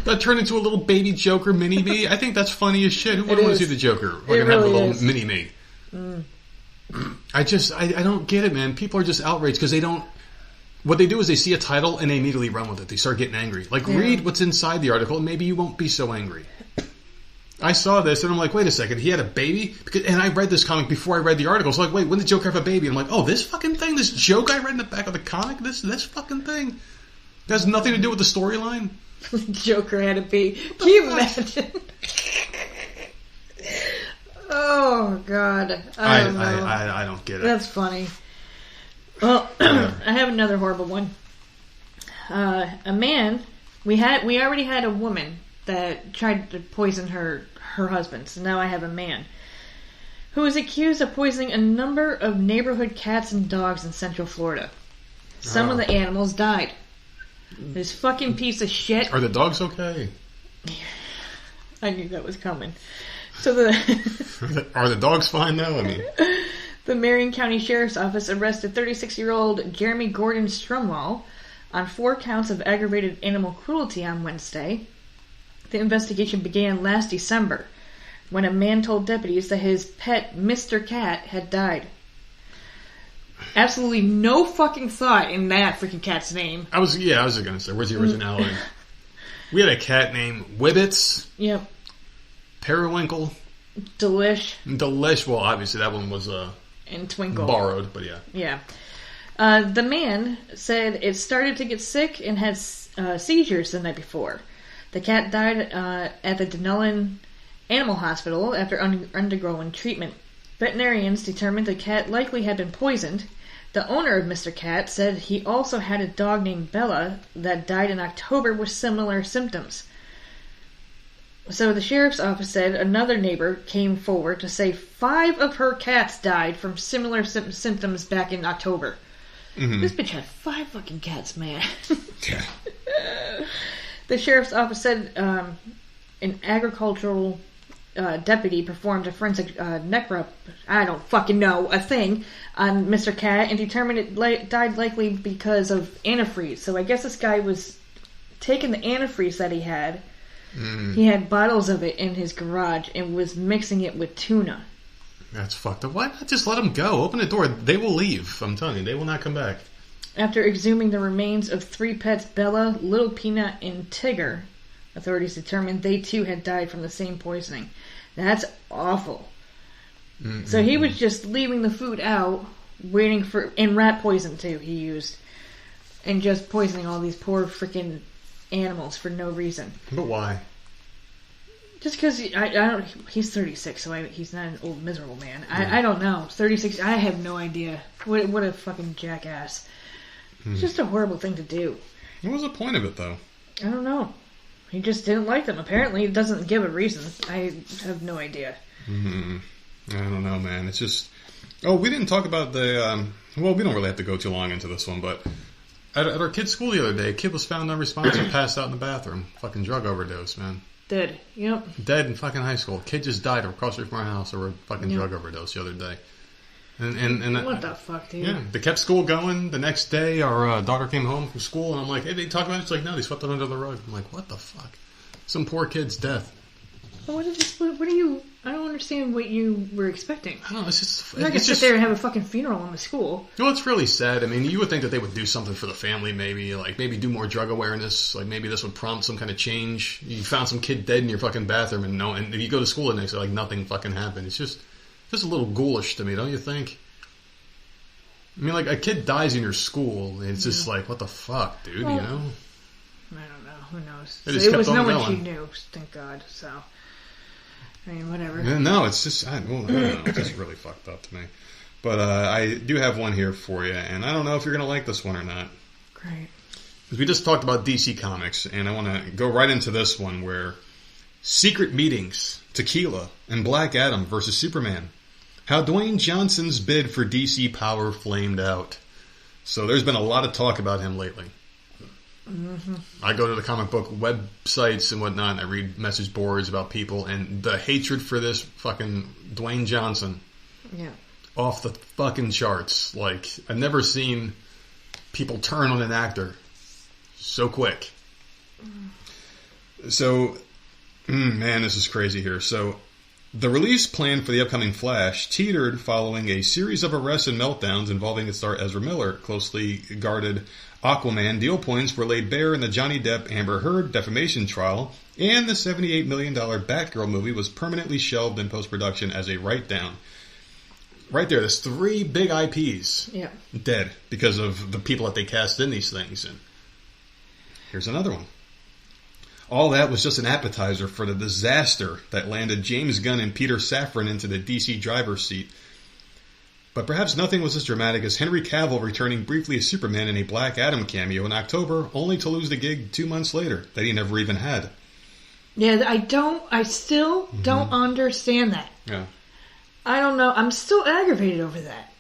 that turned into a little baby Joker mini me. I think that's funny as shit. Who wouldn't want to see the Joker? We're gonna have a little mini me. I don't get it, man. People are just outraged because they don't. What they do is they see a title and they immediately run with it. They start getting angry. Like, read what's inside the article and maybe you won't be so angry. I saw this and I'm like, wait a second, he had a baby? And I read this comic before I read the article. So like, wait, when did Joker have a baby? And I'm like, oh, this fucking thing, this joke I read in the back of the comic, this fucking thing has nothing to do with the storyline? Joker had a baby. Can you imagine? Oh, God. I don't get it. That's funny. Well, I have another horrible one. A man, we already had a woman that tried to poison her husband, so now I have a man who is accused of poisoning a number of neighborhood cats and dogs in Central Florida. Some of the animals died. This fucking piece of shit. Are the dogs okay? I knew that was coming. So Are the dogs fine now? I mean... The Marion County Sheriff's Office arrested 36-year-old Jeremy Gordon Strumwall on 4 counts of aggravated animal cruelty on Wednesday. The investigation began last December when a man told deputies that his pet, Mr. Cat, had died. Absolutely no fucking thought in that freaking cat's name. I was just going to say, where's the originality? We had a cat named Wibbits. Yep. Periwinkle. Delish. Well, obviously that one was and Twinkle. Borrowed, but yeah. Yeah. The man said it started to get sick and had seizures the night before. The cat died at the Dunellen Animal Hospital after undergoing treatment. Veterinarians determined the cat likely had been poisoned. The owner of Mr. Cat said he also had a dog named Bella that died in October with similar symptoms. So the sheriff's office said another neighbor came forward to say 5 of her cats died from similar symptoms back in October. Mm-hmm. This bitch had 5 fucking cats, man. Yeah. The sheriff's office said an agricultural deputy performed a forensic necropsy, I don't fucking know, a thing, on Mr. Cat and determined it died likely because of antifreeze. So I guess this guy was taking the antifreeze that he had. He had bottles of it in his garage and was mixing it with tuna. That's fucked up. Why not just let them go? Open the door. They will leave. I'm telling you, they will not come back. After exhuming the remains of 3 pets, Bella, Little Peanut, and Tigger, authorities determined they too had died from the same poisoning. That's awful. Mm-mm. So he was just leaving the food out, waiting for... And rat poison, too, he used. And just poisoning all these poor freaking animals for no reason. But why? Just because I don't... He's 36, so he's not an old, miserable man. I don't know. 36... I have no idea. What a fucking jackass. It's just a horrible thing to do. What was the point of it, though? I don't know. He just didn't like them. Apparently, it doesn't give a reason. I have no idea. Mm-hmm. I don't know, man. It's just... Oh, we didn't talk about the... Well, we don't really have to go too long into this one, but... At our kid's school the other day, a kid was found unresponsive, passed out in the bathroom. Fucking drug overdose, man. Dead. Yep. Dead in fucking high school. Kid just died across the street from our house over a fucking drug overdose the other day. And what the fuck, dude? Yeah, they kept school going. The next day, our daughter came home from school, and I'm like, hey, they talk about it? She's like, no, they swept it under the rug. I'm like, what the fuck? Some poor kid's death. What are you... I don't understand what you were expecting. I don't know, it's just... You're not going to sit there and have a fucking funeral in the school. No, it's really sad. I mean, you would think that they would do something for the family, maybe. Like, maybe do more drug awareness. Like, maybe this would prompt some kind of change. You found some kid dead in your fucking bathroom, and if you go to school the next day, like, nothing fucking happened. It's just a little ghoulish to me, don't you think? I mean, like, a kid dies in your school, and it's just like, what the fuck, dude, well, you know? I don't know. Who knows? It was no one she knew, thank God, so... I mean, whatever. No, it's just, I don't know. It's just really fucked up to me. But I do have one here for you, and I don't know if you're going to like this one or not. Great. Because we just talked about DC Comics, and I want to go right into this one where Secret Meetings, Tequila, and Black Adam versus Superman. How Dwayne Johnson's bid for DC Power flamed out. So there's been a lot of talk about him lately. Mm-hmm. I go to the comic book websites and whatnot, and I read message boards about people, and the hatred for this fucking Dwayne Johnson, off the fucking charts. Like, I've never seen people turn on an actor so quick. So, man, this is crazy here. So, the release plan for the upcoming Flash teetered following a series of arrests and meltdowns involving its star Ezra Miller. Closely guarded Aquaman deal points were laid bare in the Johnny Depp Amber Heard defamation trial, and the $78 million Batgirl movie was permanently shelved in post-production as a write-down. Right there, there's 3 big IPs dead because of the people that they cast in these things. And here's another one. All that was just an appetizer for the disaster that landed James Gunn and Peter Safran into the DC driver's seat. But perhaps nothing was as dramatic as Henry Cavill returning briefly as Superman in a Black Adam cameo in October, only to lose the gig 2 months later that he never even had. Yeah, I still don't understand that. Yeah. I don't know. I'm still aggravated over that.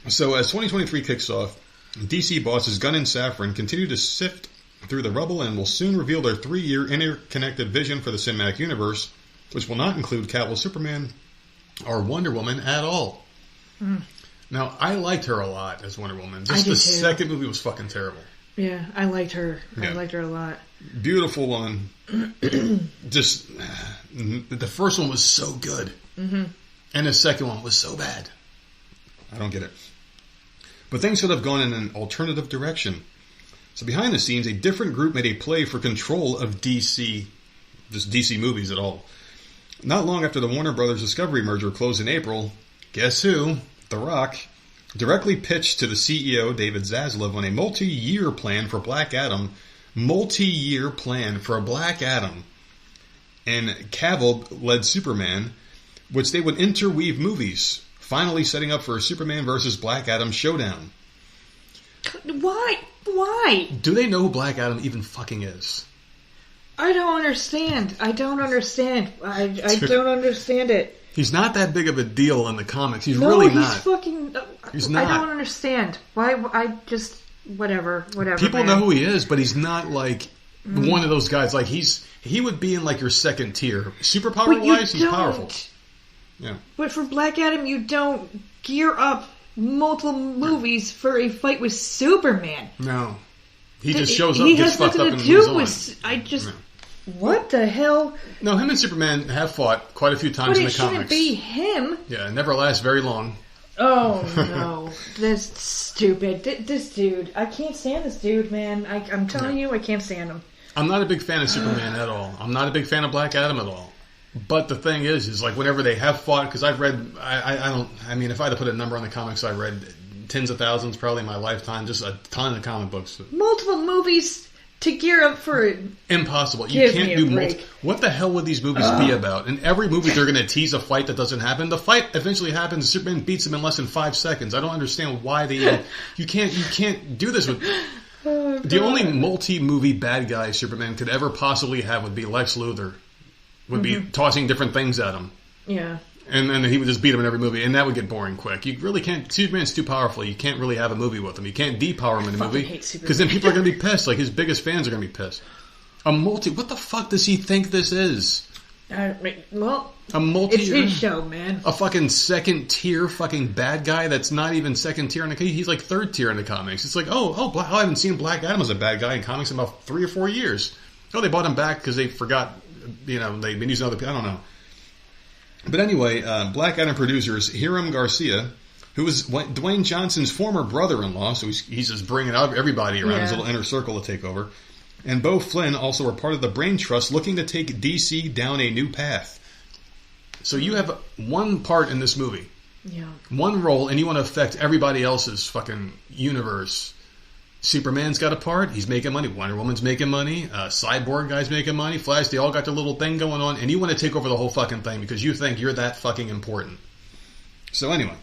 So as 2023 kicks off, DC bosses Gunn and Safran continue to sift through the rubble and will soon reveal their 3-year interconnected vision for the cinematic universe, which will not include Cavill's Superman or Wonder Woman at all. Now, I liked her a lot as Wonder Woman. Just the second movie was fucking terrible. Yeah, I liked her. Yeah. I liked her a lot. Beautiful woman. Just, the first one was so good. Mm-hmm. And the second one was so bad. I don't get it. But things could have gone in an alternative direction. So behind the scenes, a different group made a play for control of DC, just DC movies at all. Not long after the Warner Brothers Discovery merger closed in April, guess who? The Rock directly pitched to the CEO, David Zaslav, on a multi-year plan for Black Adam. Multi-year plan for a Black Adam. And Cavill-led Superman, which they would interweave movies, finally setting up for a Superman versus Black Adam showdown. Why? Do they know who Black Adam even fucking is? I don't understand. I don't understand it. He's not that big of a deal in the comics. He's really not. He's not. I don't understand. Why? Whatever. People know who he is, but he's not like one of those guys. Like he would be in like your second tier. Superpower wise, he's powerful. Yeah. But for Black Adam, you don't gear up multiple movies for a fight with Superman. No. He just shows up, gets fucked up, and moves on. What the hell? No, him and Superman have fought quite a few times in the comics. But it shouldn't be him. Yeah, it never lasts very long. Oh, no. That's stupid. This dude. I can't stand this dude, man. I'm telling you, I can't stand him. I'm not a big fan of Superman at all. I'm not a big fan of Black Adam at all. But the thing is like whenever they have fought, because I've read, I mean, if I had to put a number on the comics, I read tens of thousands probably in my lifetime, just a ton of comic books. Multiple movies to gear up for it. Impossible. You can't do multiple. What the hell would these movies be about? In every movie, they're going to tease a fight that doesn't happen. The fight eventually happens. Superman beats him in less than 5 seconds. I don't understand why they. You can't do this with. The only multi-movie bad guy Superman could ever possibly have would be Lex Luthor. Would be tossing different things at him. Yeah. And then he would just beat him in every movie, and that would get boring quick. You really can't. Superman's too powerful. You can't really have a movie with him. You can't depower him in a movie because then people are going to be pissed. Like his biggest fans are going to be pissed. What the fuck does he think this is? It's his show, man. A fucking second tier fucking bad guy that's not even second tier in the he's like third tier in the comics. It's like I haven't seen Black Adam as a bad guy in comics in about 3 or 4 years. Oh, they bought him back because they forgot. They've been using other people. I don't know. But anyway, Black Adam producers Hiram Garcia, who was Dwayne Johnson's former brother-in-law, so he's just bringing out everybody around his little inner circle to take over, and Beau Flynn also were part of the Brain Trust looking to take DC down a new path. So you have one part in this movie, one role, and you want to affect everybody else's fucking universe. Superman's got a part. He's making money. Wonder Woman's making money. Cyborg guy's making money. Flash, they all got their little thing going on. And you want to take over the whole fucking thing because you think you're that fucking important. So anyway.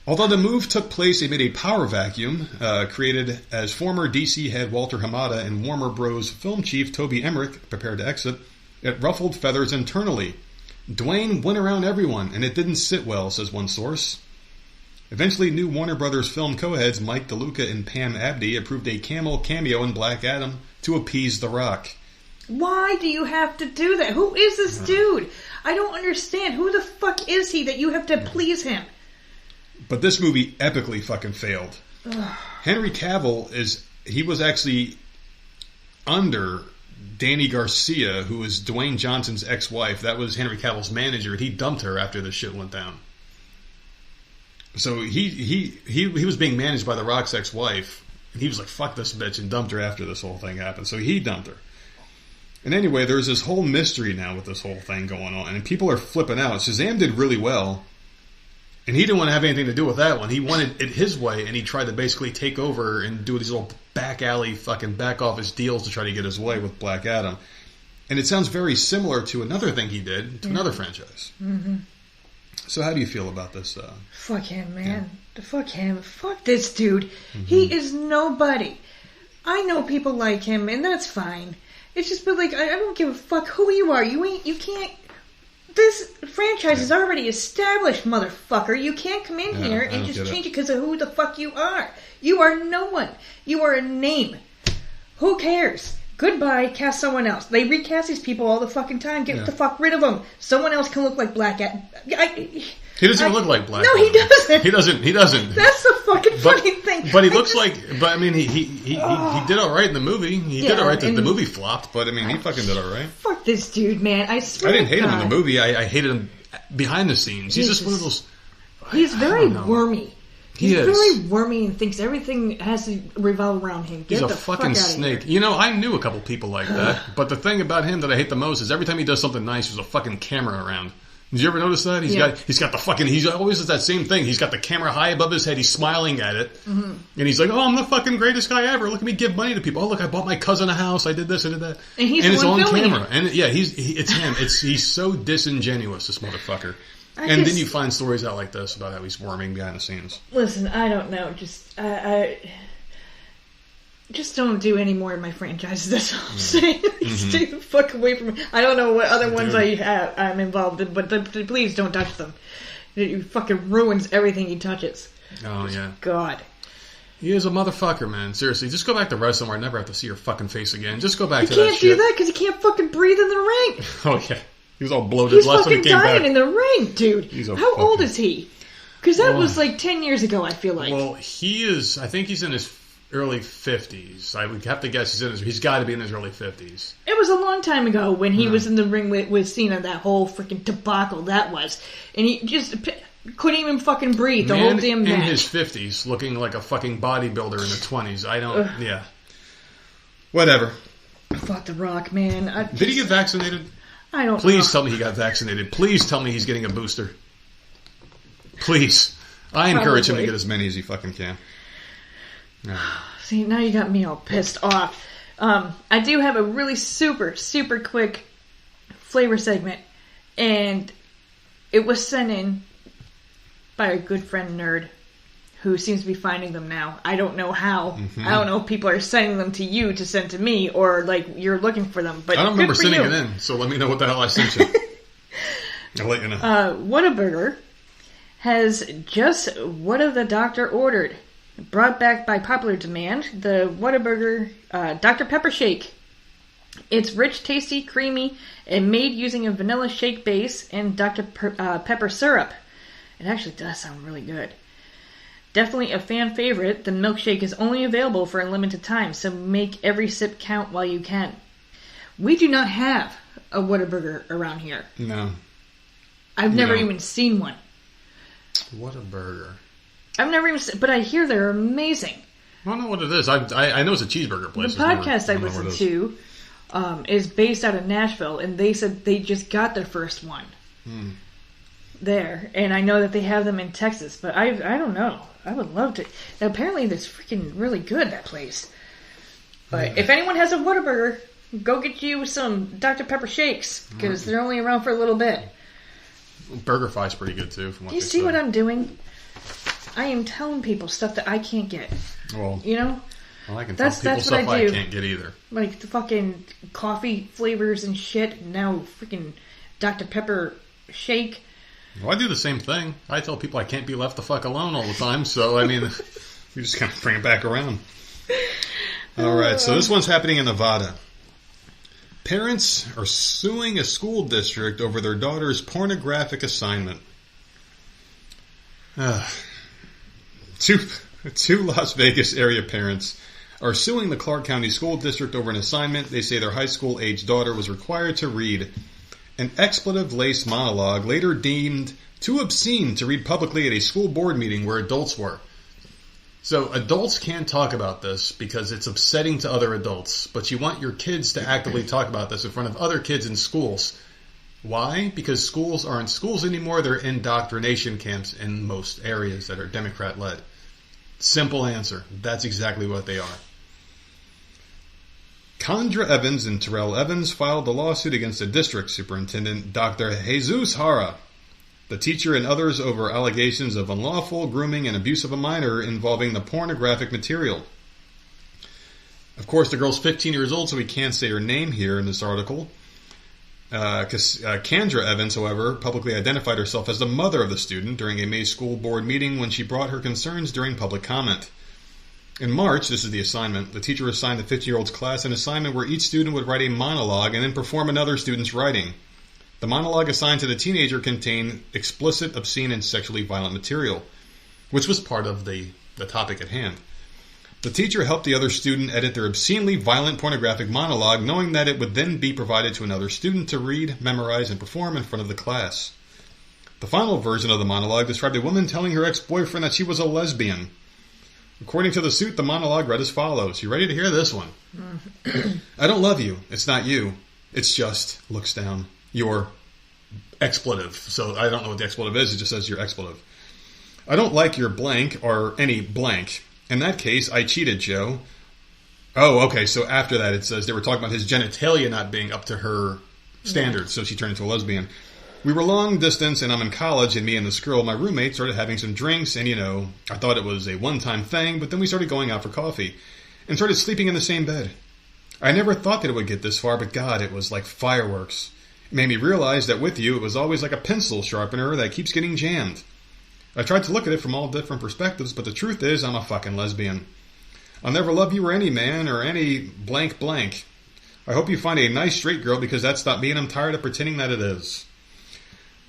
Although the move took place amid a power vacuum created as former DC head Walter Hamada and Warner Bros. Film chief Toby Emmerich prepared to exit, it ruffled feathers internally. Dwayne went around everyone, and it didn't sit well, says one source. Eventually, new Warner Brothers film co-heads Mike DeLuca and Pam Abdi approved a cameo in Black Adam to appease The Rock. Why do you have to do that? Who is this dude? I don't understand. Who the fuck is he that you have to please him? But this movie epically fucking failed. Henry Cavill was actually under Danny Garcia, who was Dwayne Johnson's ex-wife. That was Henry Cavill's manager. He dumped her after this shit went down. So he was being managed by The Rock's ex-wife, and he was like, fuck this bitch, and dumped her after this whole thing happened. So he dumped her. And anyway, there's this whole mystery now with this whole thing going on, and people are flipping out. Shazam did really well, and he didn't want to have anything to do with that one. He wanted it his way, and he tried to basically take over and do these little back alley fucking back office deals to try to get his way with Black Adam. And it sounds very similar to another thing he did to another franchise. Mm-hmm. So how do you feel about this? Fuck him, man. Yeah. Fuck him. Fuck this dude. Mm-hmm. He is nobody. I know people like him, and that's fine. It's just, but like, I don't give a fuck who you are. You can't. This franchise is already established, motherfucker. You can't come in here and just change it because of who the fuck you are. You are no one. You are a name. Who cares? Goodbye, cast someone else. They recast these people all the fucking time. Get the fuck rid of them. Someone else can look like Black Adam. He doesn't look like Black Adam. No, he doesn't. He doesn't. That's the fucking funny thing. But he looks like. But I mean, he did all right in the movie. He did all right. The movie flopped, but I mean, he fucking did all right. Fuck this dude, man! I swear. I didn't hate him in the movie. I hated him behind the scenes. He's just one of those. He's very wormy. He's is very wormy and thinks everything has to revolve around him. He's a fucking snake. You know, I knew a couple people like that. But the thing about him that I hate the most is every time he does something nice, there's a fucking camera around. Did you ever notice that? He's got the fucking. He always does that same thing. He's got the camera high above his head. He's smiling at it, and he's like, "Oh, I'm the fucking greatest guy ever. Look at me give money to people. Oh, look, I bought my cousin a house. I did this. I did that." And he's it's on camera. Him. And it's him. He's so disingenuous. This motherfucker. Then you find stories out like this about how he's worming behind the scenes. Listen, I don't know. Just don't do any more of my franchises. That's all I'm saying. Stay the fuck away from me. I don't know what other ones I'm involved in, but please don't touch them. It fucking ruins everything he touches. Oh, yeah. God. He is a motherfucker, man. Seriously, just go back to wrestling where I never have to see your fucking face again. Just go back to that shit. You can't do that because he can't fucking breathe in the ring. Oh, yeah. He was all bloated last time he came back. He's fucking dying in the ring, dude. How old is he? Because that was like 10 years ago, I feel like. Well, I think he's in his early 50s. I would have to guess he's got to be in his early 50s. It was a long time ago when he was in the ring with Cena, that whole freaking debacle that was. And he just couldn't even fucking breathe the whole damn match. In his 50s, looking like a fucking bodybuilder in the 20s. I don't, yeah. Whatever. Fuck The Rock, man. Did he get vaccinated? I don't know. Please tell me he got vaccinated. Please tell me he's getting a booster. Please. I encourage him to get as many as he fucking can. See, now you got me all pissed off. I do have a really super, super quick flavor segment. And it was sent in by a good friend, Nerd, who seems to be finding them now. I don't know how. I don't know if people are sending them to you to send to me, or like you're looking for them. But I don't remember sending it in, so let me know what the hell I sent you. I'll let you know. Whataburger has just what the doctor ordered. Brought back by popular demand, the Whataburger Dr. Pepper Shake. It's rich, tasty, creamy, and made using a vanilla shake base and Dr. Pepper syrup. It actually does sound really good. Definitely a fan favorite. The milkshake is only available for a limited time, so make every sip count while you can. We do not have a Whataburger around here. No. I've never even seen one. Whataburger. I've never even seen, but I hear they're amazing. I don't know what it is. I know it's a cheeseburger place. The podcast I listen to is based out of Nashville, and they said they just got their first one there. And I know that they have them in Texas, but I don't know. I would love to. Now, apparently, that's freaking really good, that place. But if anyone has a Whataburger, go get you some Dr. Pepper shakes, because they're only around for a little bit. Burger Fi's pretty good, too. From what Do you see what I'm doing? I am telling people stuff that I can't get. Well, you know? Well, I can tell people stuff I can't get either. Like the fucking coffee flavors and shit. Now freaking Dr. Pepper shake. Well, I do the same thing. I tell people I can't be left the fuck alone all the time. So, I mean, you just kind of bring it back around. All right, so this one's happening in Nevada. Parents are suing a school district over their daughter's pornographic assignment. Two Las Vegas area parents are suing the Clark County School District over an assignment they say their high school-aged daughter was required to read. An expletive-laced monologue later deemed too obscene to read publicly at a school board meeting where adults were. So adults can't talk about this because it's upsetting to other adults, but you want your kids to actively talk about this in front of other kids in schools. Why? Because schools aren't schools anymore. They're indoctrination camps in most areas that are Democrat-led. Simple answer. That's exactly what they are. Condra Evans and Terrell Evans filed a lawsuit against the district superintendent, Dr. Jesus Hara, the teacher, and others over allegations of unlawful grooming and abuse of a minor involving the pornographic material. Of course, the girl's 15 years old, so we can't say her name here in this article. Kendra Evans, however, publicly identified herself as the mother of the student during a May school board meeting when she brought her concerns during public comment. In March, this is the assignment, the teacher assigned the 50-year-old's class an assignment where each student would write a monologue and then perform another student's writing. The monologue assigned to the teenager contained explicit, obscene, and sexually violent material, which was part of the the topic at hand. The teacher helped the other student edit their obscenely violent pornographic monologue, knowing that it would then be provided to another student to read, memorize, and perform in front of the class. The final version of the monologue described a woman telling her ex-boyfriend that she was a lesbian. According to the suit, the monologue read as follows. You ready to hear this one? I don't love you. It's not you. It's just, looks down, your expletive. So I don't know what the expletive is. It just says your expletive. I don't like your blank or any blank. In that case, I cheated, Joe. Oh, okay. So after that, it says they were talking about his genitalia not being up to her standards. So she turned into a lesbian. We were long distance, and I'm in college, and me and this girl, my roommate, started having some drinks, and, I thought it was a one-time thing, but then we started going out for coffee, and started sleeping in the same bed. I never thought that it would get this far, but God, it was like fireworks. It made me realize that with you, it was always like a pencil sharpener that keeps getting jammed. I tried to look at it from all different perspectives, but the truth is, I'm a fucking lesbian. I'll never love you or any man, or any blank blank. I hope you find a nice straight girl, because that's not me, and I'm tired of pretending that it is.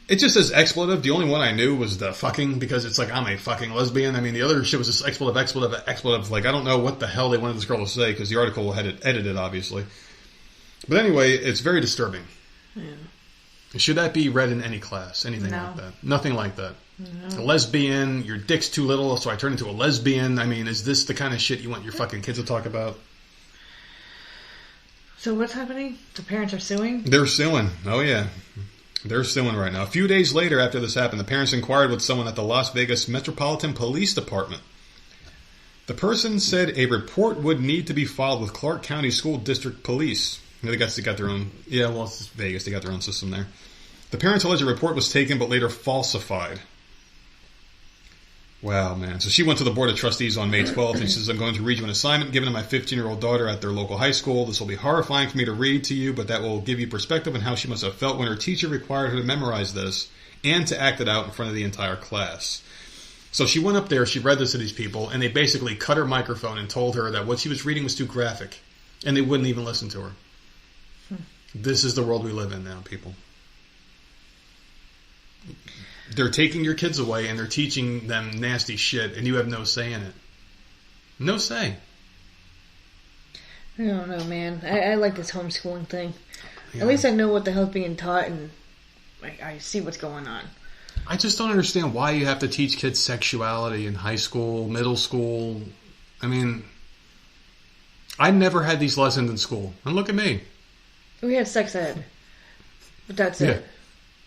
It just says expletive. The only one I knew was the fucking, because it's like, I'm a fucking lesbian. I mean, the other shit was just expletive. Like, I don't know what the hell they wanted this girl to say, because the article had it edited, obviously. But anyway, it's very disturbing. Yeah. Should that be read in any class? Anything like that? Nothing like that. No. A lesbian, your dick's too little, so I turn into a lesbian. I mean, is this the kind of shit you want your fucking kids to talk about? So what's happening? The parents are suing? They're suing. Oh, yeah. They're suing right now. A few days later after this happened, the parents inquired with someone at the Las Vegas Metropolitan Police Department. The person said a report would need to be filed with Clark County School District Police. They got their own... Yeah, well, it's Vegas. They got their own system there. The parents alleged a report was taken but later falsified. Wow, man. So she went to the Board of Trustees on May 12th and she says, I'm going to read you an assignment given to my 15-year-old daughter at their local high school. This will be horrifying for me to read to you, but that will give you perspective on how she must have felt when her teacher required her to memorize this and to act it out in front of the entire class. So she went up there, she read this to these people, and they basically cut her microphone and told her that what she was reading was too graphic, and they wouldn't even listen to her. This is the world we live in now, people. They're taking your kids away and they're teaching them nasty shit and you have no say in it. No say. I don't know, man. I like this homeschooling thing. Yeah. At least I know what the hell's being taught and I see what's going on. I just don't understand why you have to teach kids sexuality in high school, middle school. I mean, I never had these lessons in school. And look at me. We had sex ed. But that's it.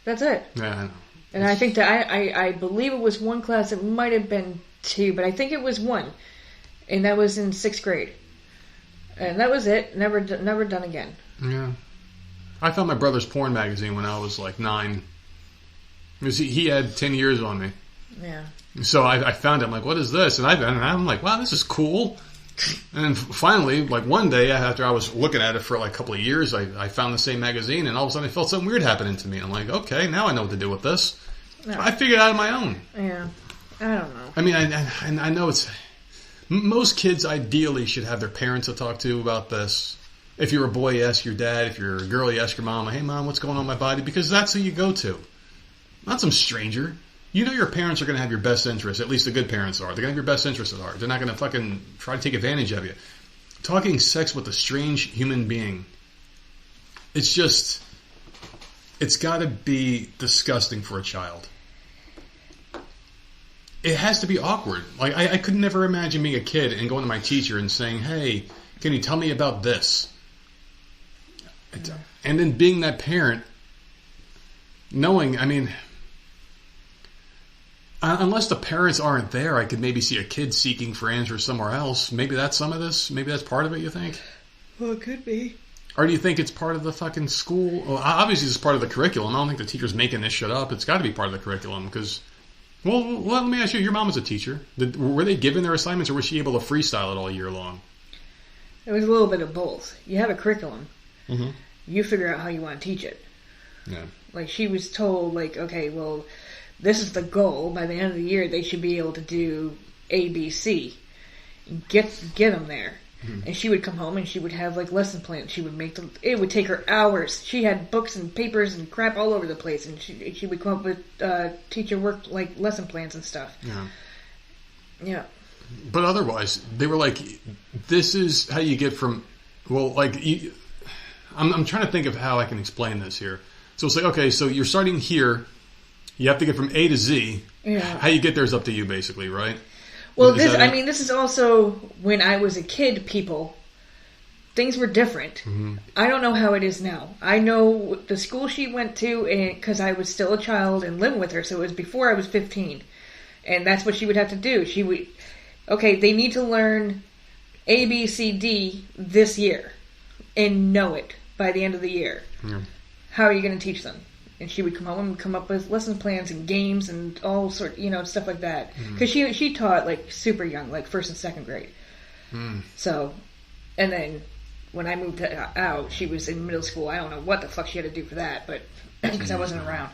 That's it. Yeah, I know. And I think that I believe it was one class. It might have been two, but I think it was one. And that was in 6th grade. And that was it. Never done again. Yeah. I found my brother's porn magazine when I was like 9. Because he had 10 years on me. Yeah. So I found it. I'm like, what is this? And I'm like, wow, this is cool. And finally, like one day after I was looking at it for like a couple of years, I found the same magazine and all of a sudden I felt something weird happening to me. And I'm like, okay, now I know what to do with this. No. I figured it out on my own. Yeah. I don't know. I mean, I know it's... Most kids ideally should have their parents to talk to about this. If you're a boy, you ask your dad. If you're a girl, you ask your mom, hey mom, what's going on in my body? Because that's who you go to. Not some stranger. You know your parents are going to have your best interest. At least the good parents are. They're going to have your best interest at heart. They're not going to fucking try to take advantage of you. Talking sex with a strange human being. It's just... It's got to be disgusting for a child. It has to be awkward. Like, I could never imagine being a kid and going to my teacher and saying, hey, can you tell me about this? And then being that parent, knowing, I mean... Unless the parents aren't there, I could maybe see a kid seeking for answers somewhere else. Maybe that's some of this. Maybe that's part of it, you think? Well, it could be. Or do you think it's part of the fucking school? Well, obviously it's part of the curriculum. I don't think the teacher's making this shit up. It's got to be part of the curriculum because... Well, let me ask you. Your mom was a teacher. Were they given their assignments or was she able to freestyle it all year long? It was a little bit of both. You have a curriculum. Mm-hmm. You figure out how you want to teach it. Yeah. Like, she was told, like, okay, well... This is the goal. By the end of the year, they should be able to do A, B, C. Get them there. Mm-hmm. And she would come home and she would have like lesson plans. She would make them. It would take her hours. She had books and papers and crap all over the place, and she would come up with teacher work like lesson plans and stuff. Yeah. Yeah. But otherwise, they were like, this is how you get from, well, like, I'm trying to think of how I can explain this here. So it's like, okay, so you're starting here. You have to get from A to Z. Yeah. How you get there is up to you, basically, right? Well, this is also when I was a kid, people. Things were different. Mm-hmm. I don't know how it is now. I know the school she went to, because I was still a child and living with her, so it was before I was 15. And that's what she would have to do. She would, okay, they need to learn A, B, C, D this year and know it by the end of the year. Yeah. How are you going to teach them? And she would come home and come up with lesson plans and games and all sort, stuff like that. Because she taught like super young, like first and second grade. So, and then when I moved out, she was in middle school. I don't know what the fuck she had to do for that, but because I wasn't around.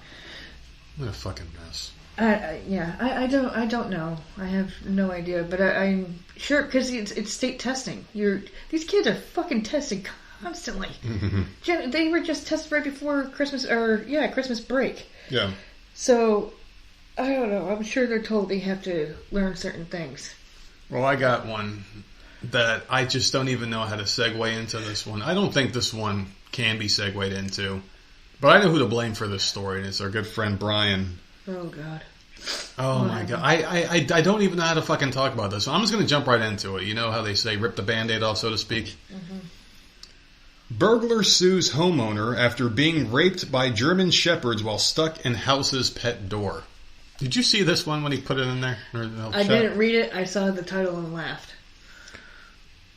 What a fucking mess. I don't know. I have no idea, but I'm sure because it's state testing. These kids are fucking tested constantly. Mm-hmm. They were just tested right before Christmas Christmas break. Yeah. So I don't know. I'm sure they're told they have to learn certain things. Well, I got one that I just don't even know how to segue into this one. I don't think this one can be segued into, but I know who to blame for this story, and it's our good friend Brian. Oh, God. Oh, my God. I don't even know how to fucking talk about this. So I'm just going to jump right into it. You know how they say rip the Band-Aid off, so to speak? Mm-hmm. Burglar sues homeowner after being raped by German shepherds while stuck in house's pet door. Did you see this one when he put it in there? I didn't read it. I saw the title and laughed.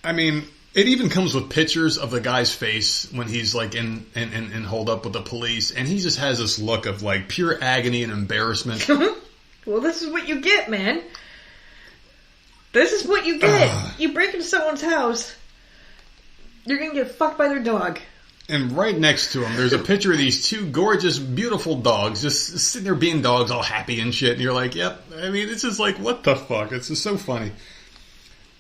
I mean, it even comes with pictures of the guy's face when he's like in hold up with the police, and he just has this look of like pure agony and embarrassment. Well, this is what you get, man. This is what you get. You break into someone's house, you're gonna get fucked by their dog. And right next to him, there's a picture of these two gorgeous, beautiful dogs just sitting there being dogs, all happy and shit. And you're like, yep. I mean, it's just like, what the fuck? It's just so funny.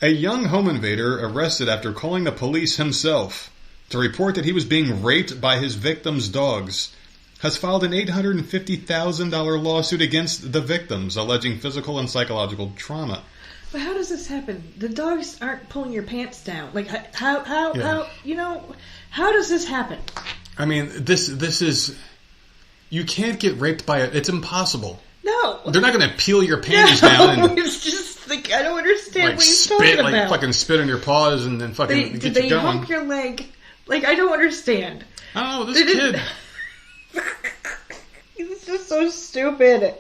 A young home invader arrested after calling the police himself to report that he was being raped by his victim's dogs has filed an $850,000 lawsuit against the victims, alleging physical and psychological trauma. But how does this happen? The dogs aren't pulling your pants down. Like, how does this happen? I mean, this is... You can't get raped by it. It's impossible. No. They're not going to peel your panties down and... It's just, like, I don't understand like what he's talking about. Like, fucking spit on your paws and then fucking get you going. Did they hump your leg? Like, I don't understand. I don't know, this kid... He's just so stupid.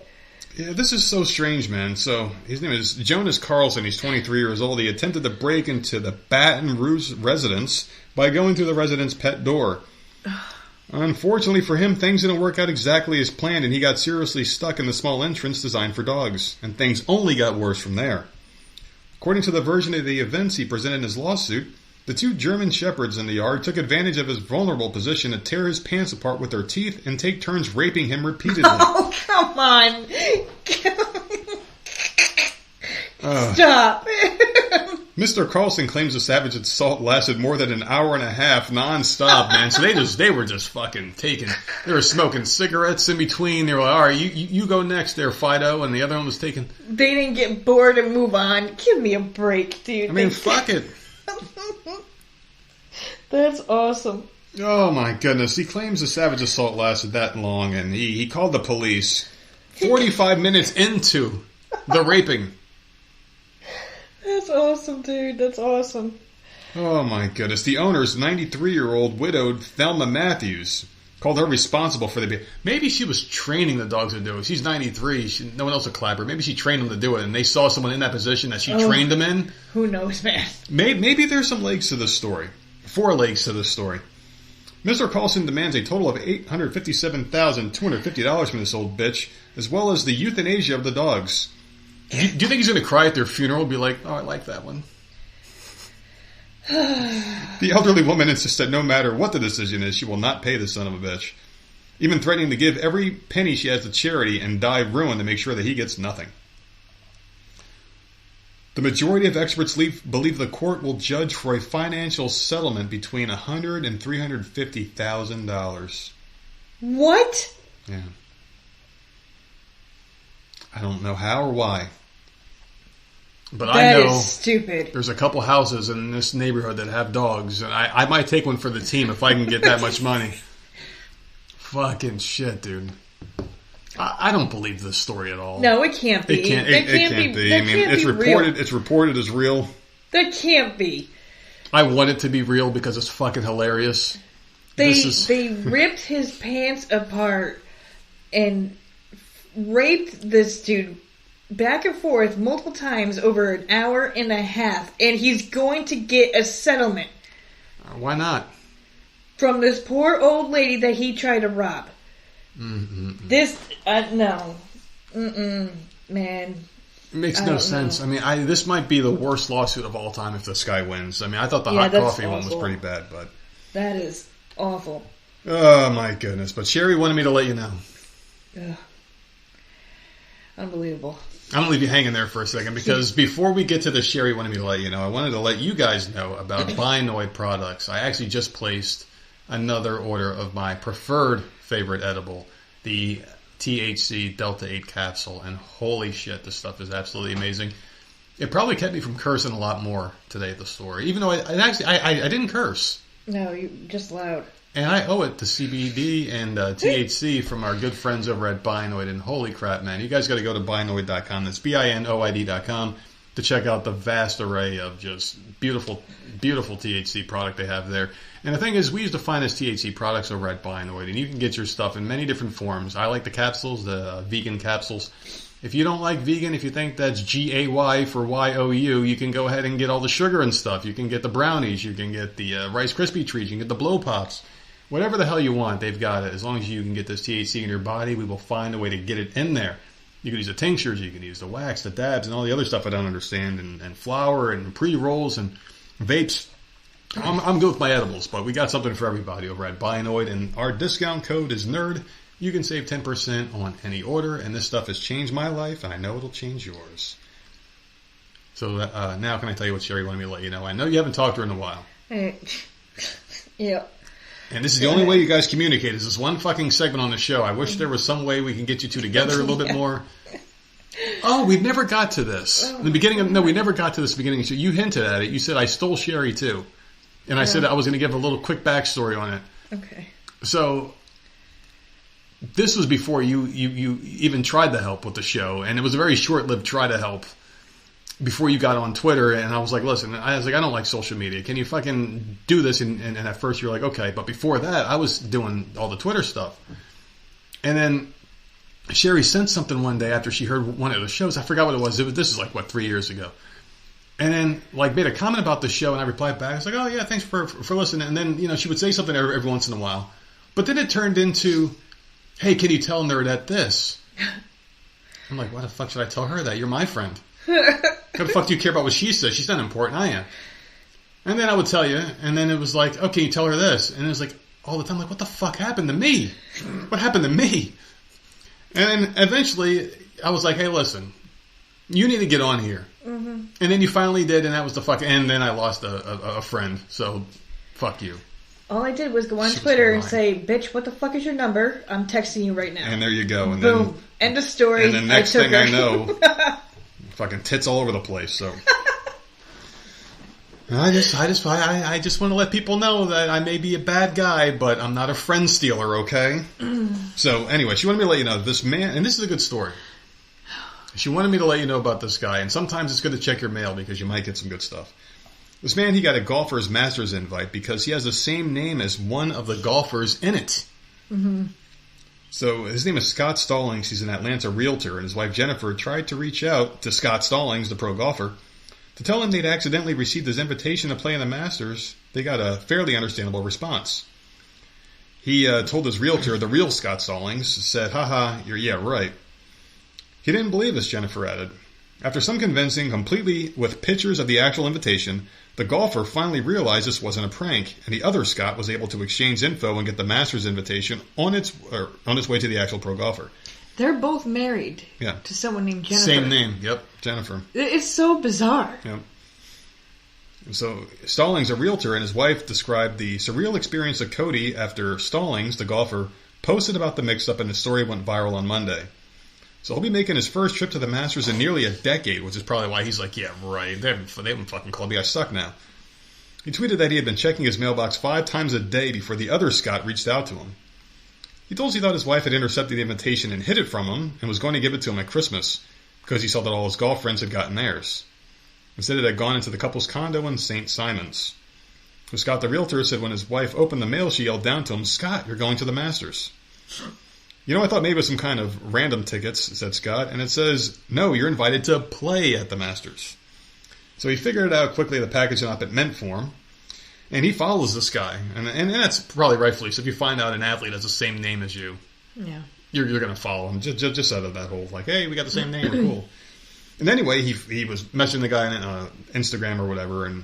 Yeah, this is so strange, man. So, his name is Jonas Carlson. He's 23 years old. He attempted to break into the Baton Rouge residence by going through the resident's pet door. Unfortunately for him, things didn't work out exactly as planned, and he got seriously stuck in the small entrance designed for dogs. And things only got worse from there. According to the version of the events he presented in his lawsuit, the two German shepherds in the yard took advantage of his vulnerable position to tear his pants apart with their teeth and take turns raping him repeatedly. Oh, come on. Stop. Mr. Carlson claims the savage assault lasted more than an hour and a half non-stop, man. So they were just fucking taking... They were smoking cigarettes in between. They were like, all right, you go next there, Fido. And the other one was taking... They didn't get bored and move on. Give me a break, dude. I mean, fuck it. That's awesome. Oh my goodness. He claims the savage assault lasted that long, and he called the police 45 minutes into the raping. That's awesome, dude. That's awesome. Oh my goodness. The owner's 93-year-old widowed Thelma Matthews called her responsible for the... Maybe she was training the dogs to do it. She's 93. No one else would clap her. Maybe she trained them to do it, and they saw someone in that position that she trained them in. Who knows, man? Maybe there's some legs to this story. 4 legs to this story. Mr. Carlson demands a total of $857,250 from this old bitch, as well as the euthanasia of the dogs. Do you think he's going to cry at their funeral and be like, oh, I like that one? The elderly woman insists that no matter what the decision is, she will not pay the son of a bitch, even threatening to give every penny she has to charity and die ruined to make sure that he gets nothing. The majority of experts believe the court will judge for a financial settlement between $100,000 and $350,000. What? Yeah. I don't know how or why. But that I know is stupid. There's a couple houses in this neighborhood that have dogs, and I might take one for the team if I can get that much money. Fucking shit, dude. I don't believe this story at all. No, it can't be. It can't be. I mean, it's reported. It's reported as real. That can't be. I want it to be real because it's fucking hilarious. They ripped his pants apart and raped this dude back and forth multiple times over an hour and a half, and he's going to get a settlement. Why not? From this poor old lady that he tried to rob. This, no. Man. It makes no sense. Know. I mean, this might be the worst lawsuit of all time if this guy wins. I mean, I thought the hot coffee one was pretty bad, but... That is awful. Oh, my goodness. But Sherry wanted me to let you know. Ugh. Unbelievable. I'm going to leave you hanging there for a second because before we get to the Sherry wanted me to let you know, I wanted to let you guys know about Binoid products. I actually just placed another order of my preferred favorite edible, the THC Delta 8 capsule, and holy shit, this stuff is absolutely amazing. It probably kept me from cursing a lot more today at the store, even though I didn't curse. No, you just loud. And I owe it to CBD and THC from our good friends over at Binoid, and holy crap, man, you guys got to go to Binoid.com, that's BINOID.com, to check out the vast array of just beautiful, beautiful THC product they have there. And the thing is, we use the finest THC products over at Binoid, and you can get your stuff in many different forms. I like the capsules, the vegan capsules. If you don't like vegan, if you think that's GAY for YOU, you can go ahead and get all the sugar and stuff. You can get the brownies, you can get the Rice Krispie treats, you can get the blow pops. Whatever the hell you want, they've got it. As long as you can get this THC in your body, we will find a way to get it in there. You can use the tinctures, you can use the wax, the dabs, and all the other stuff I don't understand, and flour, and pre-rolls, and vapes. I'm good with my edibles, but we got something for everybody over at Binoid, and our discount code is NERD. You can save 10% on any order, and this stuff has changed my life, and I know it'll change yours. So now can I tell you what Sherry wanted me to let you know? I know you haven't talked to her in a while. Yeah. And this is the only way you guys communicate, is this one fucking segment on the show. I wish there was some way we can get you two together a little bit more. Oh, we never got to this. In the beginning we never got to this beginning. So you hinted at it. You said, I stole Sherry too. And I said I was going to give a little quick backstory on it. Okay. So this was before you even tried to help with the show, and it was a very short-lived try to help before you got on Twitter. And I was like, listen, I don't like social media. Can you fucking do this? And at first you were like, okay. But before that, I was doing all the Twitter stuff. And then Sherry sent something one day after she heard one of the shows. I forgot what it was. This is like, 3 years ago. And then, made a comment about the show, and I replied back. I was like, oh, yeah, thanks for listening. And then, she would say something every once in a while. But then it turned into, hey, can you tell Nerdette this? I'm like, why the fuck should I tell her that? You're my friend. How the fuck do you care about what she says? She's not important, I am. And then I would tell you, and then it was like, oh, can you tell her this? And it was like, all the time, like, what the fuck happened to me? What happened to me? And then eventually, I was like, hey, listen, you need to get on here. Mm-hmm. And then you finally did, and that was the fuck. And then I lost a friend, so fuck you. All I did was go on Twitter and say, bitch, what the fuck is your number? I'm texting you right now. And there you go. And boom. Then, end of story. And the next thing I know, fucking tits all over the place. So I just want to let people know that I may be a bad guy, but I'm not a friend stealer, okay? So anyway, she wanted me to let you know this man, and this is a good story. She wanted me to let you know about this guy, and sometimes it's good to check your mail because you might get some good stuff. This man, he got a golfer's master's invite because he has the same name as one of the golfers in it. Mm-hmm. So his name is Scott Stallings. He's an Atlanta realtor, and his wife Jennifer tried to reach out to Scott Stallings, the pro golfer, to tell him they'd accidentally received his invitation to play in the Masters. They got a fairly understandable response. He told his realtor, the real Scott Stallings, said, haha, yeah, right. He didn't believe us, Jennifer added. After some convincing, completely with pictures of the actual invitation, the golfer finally realized this wasn't a prank, and the other Scott was able to exchange info and get the Masters invitation on its way to the actual pro golfer. They're both married to someone named Jennifer. Same name, yep, Jennifer. It's so bizarre. Yep. So Stallings, a realtor, and his wife described the surreal experience of Cody after Stallings, the golfer, posted about the mix-up and the story went viral on Monday. So he'll be making his first trip to the Masters in nearly a decade, which is probably why he's like, yeah, right, they haven't fucking called me, I suck now. He tweeted that he had been checking his mailbox 5 times a day before the other Scott reached out to him. He told us he thought his wife had intercepted the invitation and hid it from him and was going to give it to him at Christmas because he saw that all his golf friends had gotten theirs. Instead, it had gone into the couple's condo in St. Simons. So Scott, the realtor, said when his wife opened the mail, she yelled down to him, "Scott, you're going to the Masters." "You know, I thought maybe it was some kind of random tickets," said Scott, and it says, "No, you're invited to play at the Masters." So he figured it out quickly, the package and what it meant for him. And he follows this guy. And that's probably rightfully. So if you find out an athlete has the same name as you, yeah, you're going to follow him. Just out of that whole, like, hey, we got the same name, we're cool. And anyway, he was messaging the guy on Instagram or whatever, and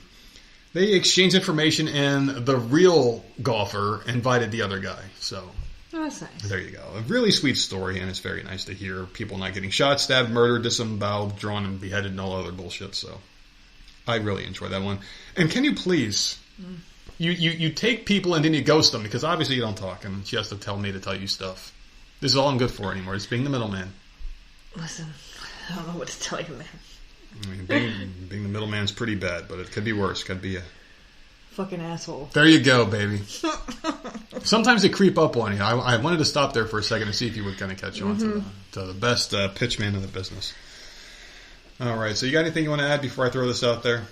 they exchanged information, and the real golfer invited the other guy. So that's nice. There you go. A really sweet story, and it's very nice to hear people not getting shot, stabbed, murdered, disemboweled, drawn, and beheaded, and all other bullshit. So I really enjoy that one. And can you please... You take people and then you ghost them because obviously you don't talk, and she has to tell me to tell you stuff. This is all I'm good for anymore. It's being the middleman. Listen, I don't know what to tell you, man. I mean, being the middleman's pretty bad, but it could be worse. Could be a fucking asshole. There you go, baby. Sometimes they creep up on you. I wanted to stop there for a second to see if you would kind of catch on to the best pitchman in the business. All right, so you got anything you want to add before I throw this out there?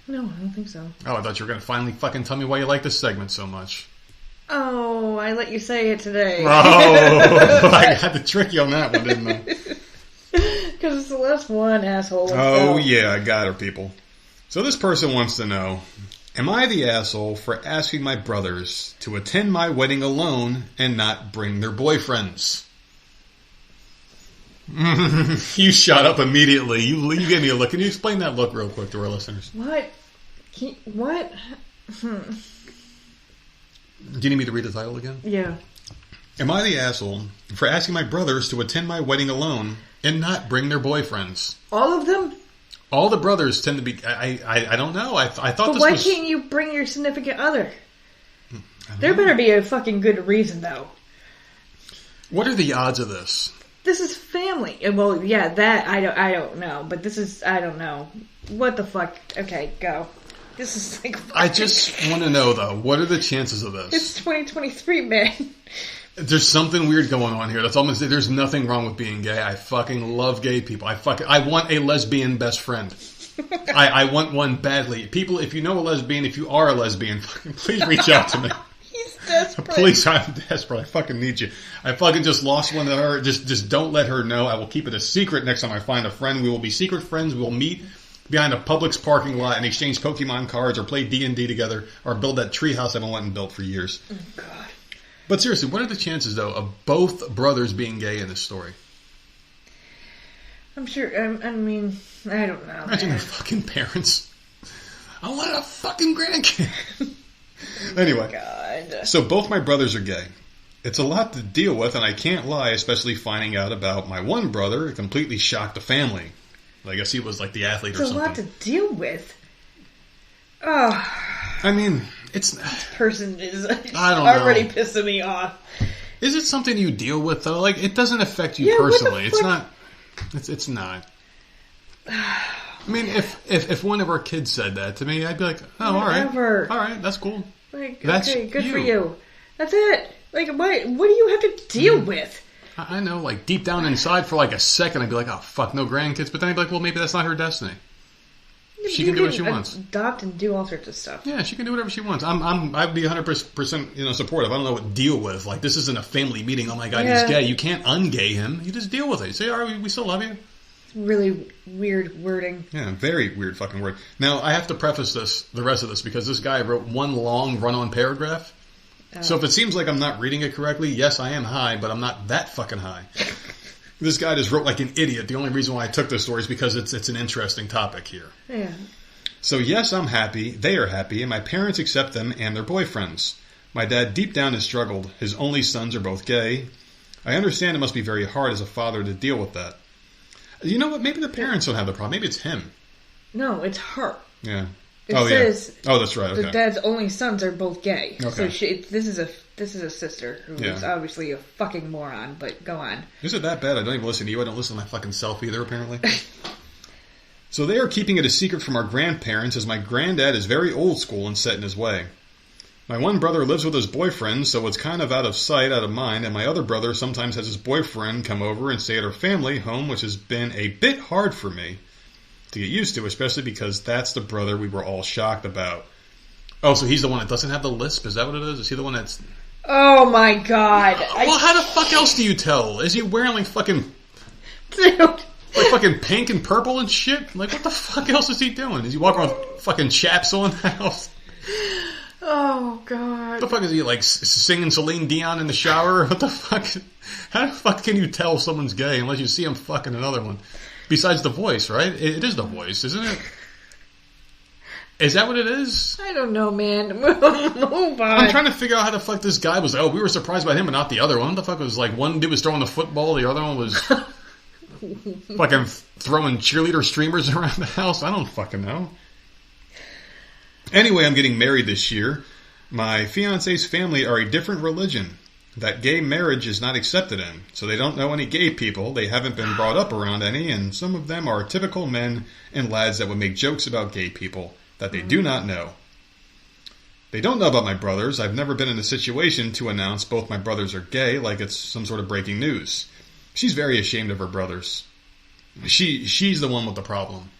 No, I don't think so. Oh, I thought you were going to finally fucking tell me why you like this segment so much. Oh, I let you say it today. Oh, I had to trick you on that one, didn't I? Because it's the last one, asshole. Oh, yeah, I got her, people. So this person wants to know, am I the asshole for asking my brothers to attend my wedding alone and not bring their boyfriends? You shot up immediately. You gave me a look. Can you explain that look real quick to our listeners? What? What? Do you need me to read the title again? Yeah. Am I the asshole for asking my brothers to attend my wedding alone and not bring their boyfriends? All of them? All the brothers tend to be... I don't know. I thought but this why was... can't you bring your significant other? There better be a fucking good reason, though. What are the odds of this? This is family. Well, yeah, that I don't know, but this is I don't know. What the fuck? Okay, go. This is like. I just want to know though, what are the chances of this? It's 2023, man. There's something weird going on here. That's almost. There's nothing wrong with being gay. I fucking love gay people. I want a lesbian best friend. I want one badly. People, if you know a lesbian, if you are a lesbian, fucking please reach out to me. Desperate. Please, I'm desperate. I fucking need you. I fucking just lost one to her. Just don't let her know. I will keep it a secret next time I find a friend. We will be secret friends. We will meet behind a Publix parking lot and exchange Pokemon cards or play D&D together or build that treehouse I've been wanting built for years. Oh, God. But seriously, what are the chances, though, of both brothers being gay in this story? I'm sure. I mean, I don't know. Imagine their fucking parents. I want a fucking grandkid. Anyway, God. So both my brothers are gay. It's a lot to deal with, and I can't lie, especially finding out about my one brother. It completely shocked the family. I guess he was like the athlete or something. It's a lot to deal with. Oh. I mean, it's... This person is already pissing me off. Is it something you deal with, though? Like, it doesn't affect you personally. It's not... It's not... I mean, if one of our kids said that to me, I'd be like, oh, Whatever. All right, that's cool. Like, that's okay, good for you. That's it. Like, what do you have to deal with? I know, like, deep down inside for like a second, I'd be like, oh, fuck, no grandkids. But then I'd be like, well, maybe that's not her destiny. She can do what she wants. Adopt and do all sorts of stuff. Yeah, she can do whatever she wants. I'd be 100% supportive. I don't know what deal with. Like, this isn't a family meeting. Oh my God, he's gay. You can't ungay him. You just deal with it. You say, all right, we still love you. Really weird wording. Yeah, very weird fucking word. Now, I have to preface the rest of this, because this guy wrote one long run-on paragraph. Oh. So if it seems like I'm not reading it correctly, yes, I am high, but I'm not that fucking high. This guy just wrote like an idiot. The only reason why I took this story is because it's an interesting topic here. Yeah. So yes, I'm happy, they are happy, and my parents accept them and their boyfriends. My dad deep down has struggled. His only sons are both gay. I understand it must be very hard as a father to deal with that. You know what? Maybe the parents don't have the problem. Maybe it's him. No, it's her. Yeah. It says... Oh, that's right. Okay. The dad's only sons are both gay. Okay. So this is a This is a sister who is obviously a fucking moron, but go on. Is it that bad? I don't even listen to you. I don't listen to my fucking self either, apparently. So they are keeping it a secret from our grandparents, as my granddad is very old school and set in his way. My one brother lives with his boyfriend, so it's kind of out of sight, out of mind, and my other brother sometimes has his boyfriend come over and stay at our family home, which has been a bit hard for me to get used to, especially because that's the brother we were all shocked about. Oh, so he's the one that doesn't have the lisp? Is that what it is? Is he the one that's... Oh my god. Well, how the fuck else do you tell? Is he wearing like fucking... Dude. Like fucking pink and purple and shit? Like what the fuck else is he doing? Is he walking around with fucking chaps on the house? Oh god. What the fuck is he like singing Celine Dion in the shower? What the fuck? How the fuck can you tell someone's gay unless you see him fucking another one? Besides the voice, right? It is the voice, isn't it? Is that what it is? I don't know, man. Move on. I'm trying to figure out how the fuck this guy was. Oh, we were surprised by him, but not the other one. What the fuck was like one dude was throwing the football, the other one was fucking throwing cheerleader streamers around the house. I don't fucking know. Anyway, I'm getting married this year. My fiance's family are a different religion that gay marriage is not accepted in, so they don't know any gay people. They haven't been brought up around any, and some of them are typical men and lads that would make jokes about gay people that they do not know. They don't know about my brothers. I've never been in a situation to announce both my brothers are gay like it's some sort of breaking news. She's very ashamed of her brothers. She's the one with the problem.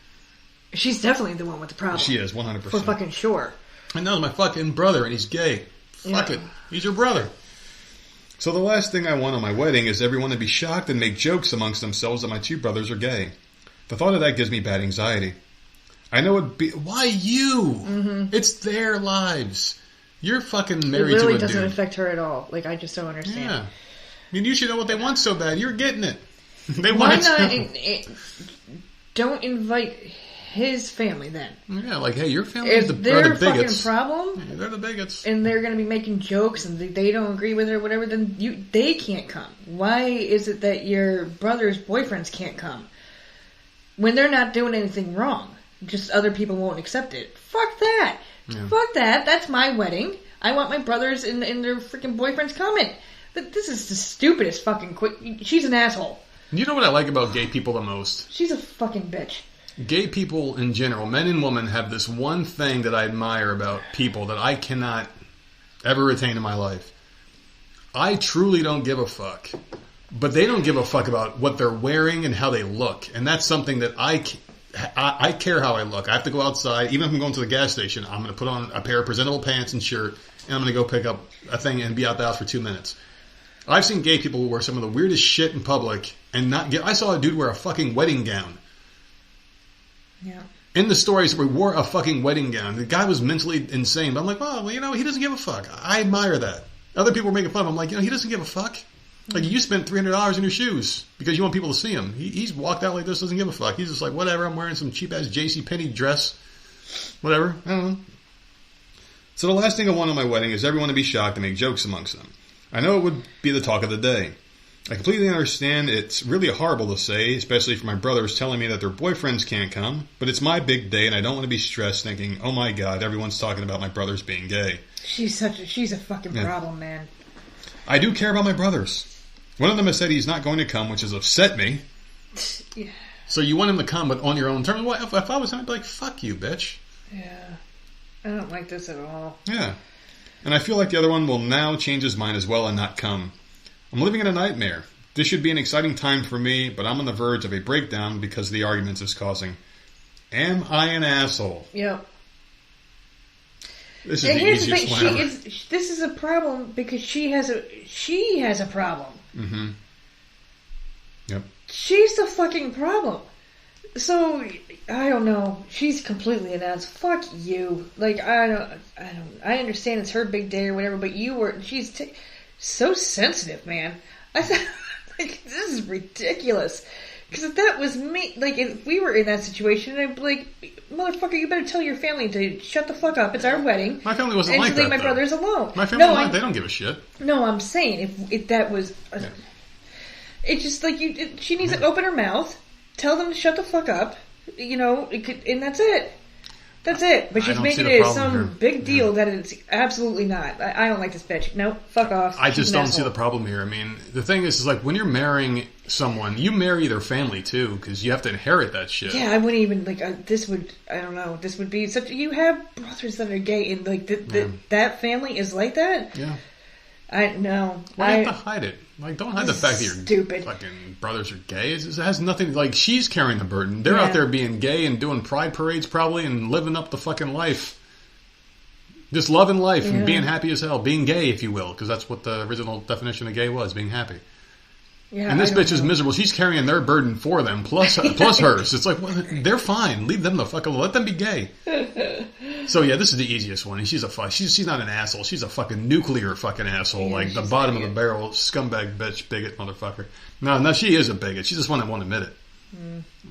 She's definitely the one with the problem. She is, 100%. For fucking sure. I know, my fucking brother, and he's gay. Fuck it. He's your brother. So the last thing I want on my wedding is everyone to be shocked and make jokes amongst themselves that my two brothers are gay. The thought of that gives me bad anxiety. I know it'd be... Why you? Mm-hmm. It's their lives. You're fucking married to a dude. It really doesn't affect her at all. Like, I just don't understand. Yeah. I mean, you should know what they want so bad. You're getting it. They Why want it not? Don't invite his family then. Yeah, like, hey, your family is the bigots. If they're bigots. fucking problem... Yeah, they're the bigots. And they're going to be making jokes and they don't agree with it or whatever, then they can't come. Why is it that your brother's boyfriends can't come? When they're not doing anything wrong. Just other people won't accept it. Fuck that. Yeah. Fuck that. That's my wedding. I want my brothers and their freaking boyfriends coming. This is the stupidest fucking She's an asshole. You know what I like about gay people the most? She's a fucking bitch. Gay people in general, men and women, have this one thing that I admire about people that I cannot ever retain in my life. I truly don't give a fuck. But they don't give a fuck about what they're wearing and how they look. And that's something that I care how I look. I have to go outside. Even if I'm going to the gas station, I'm going to put on a pair of presentable pants and shirt, and I'm going to go pick up a thing and be out the house for 2 minutes. I've seen gay people who wear some of the weirdest shit in public and not get... I saw a dude wear a fucking wedding gown. Yeah. In the stories where he wore a fucking wedding gown. The guy was mentally insane. But I'm like, well, you know, he doesn't give a fuck. I admire that. Other people were making fun of him. I'm like, you know, he doesn't give a fuck. Like, you spent $300 in your shoes because you want people to see him. He's walked out like this, doesn't give a fuck. He's just like, whatever, I'm wearing some cheap-ass JCPenney dress. Whatever. I don't know. So the last thing I want on my wedding is everyone to be shocked and make jokes amongst them. I know it would be the talk of the day. I completely understand it's really horrible to say, especially for my brothers telling me that their boyfriends can't come, but it's my big day and I don't want to be stressed thinking, oh my god, everyone's talking about my brothers being gay. She's a fucking problem, man. I do care about my brothers. One of them has said he's not going to come, which has upset me. Yeah. So you want him to come, but on your own terms? Well, if I was him, I'd be like, fuck you, bitch. Yeah. I don't like this at all. Yeah. And I feel like the other one will now change his mind as well and not come. I'm living in a nightmare. This should be an exciting time for me, but I'm on the verge of a breakdown because of the arguments it's causing. Am I an asshole? Yep. This is the easiest one ever. This is a problem because she has a problem. Mm-hmm. Yep. She's the fucking problem. So I don't know. She's completely an ass. Fuck you. Like I understand it's her big day or whatever, but she's so sensitive, man. I thought like this is ridiculous. Because if that was me, like if we were in that situation, I'd be like, motherfucker, you better tell your family to shut the fuck up. It's our wedding. My family wasn't like that. And leave my brothers alone. My family, they don't give a shit. No, I'm saying if that was, it's just like she needs to open her mouth, tell them to shut the fuck up, you know, and that's it. That's it. But she's making it some big deal that it's absolutely not. I don't like this bitch. Nope, fuck off. I just don't see the problem here. I mean, the thing is like when you're marrying someone, you marry their family too, because you have to inherit that shit. Yeah, I wouldn't even this would. I don't know. This would be such. You have brothers that are gay, and like that family is like that. Yeah. I know. Why do you have to hide it? Like, don't hide the fact that your fucking brothers are gay. It has nothing. Like, she's carrying the burden. They're out there being gay and doing pride parades probably and living up the fucking life. Just loving life and being happy as hell. Being gay, if you will, because that's what the original definition of gay was, being happy. Yeah, and this bitch is miserable. She's carrying their burden for them, plus hers. It's like, well, they're fine. Leave them the fuck alone. Let them be gay. So yeah, this is the easiest one. And she's not an asshole. She's a fucking nuclear fucking asshole. Yeah, like the bottom of the barrel, scumbag bitch, bigot, motherfucker. No, she is a bigot. She's just one that won't admit it.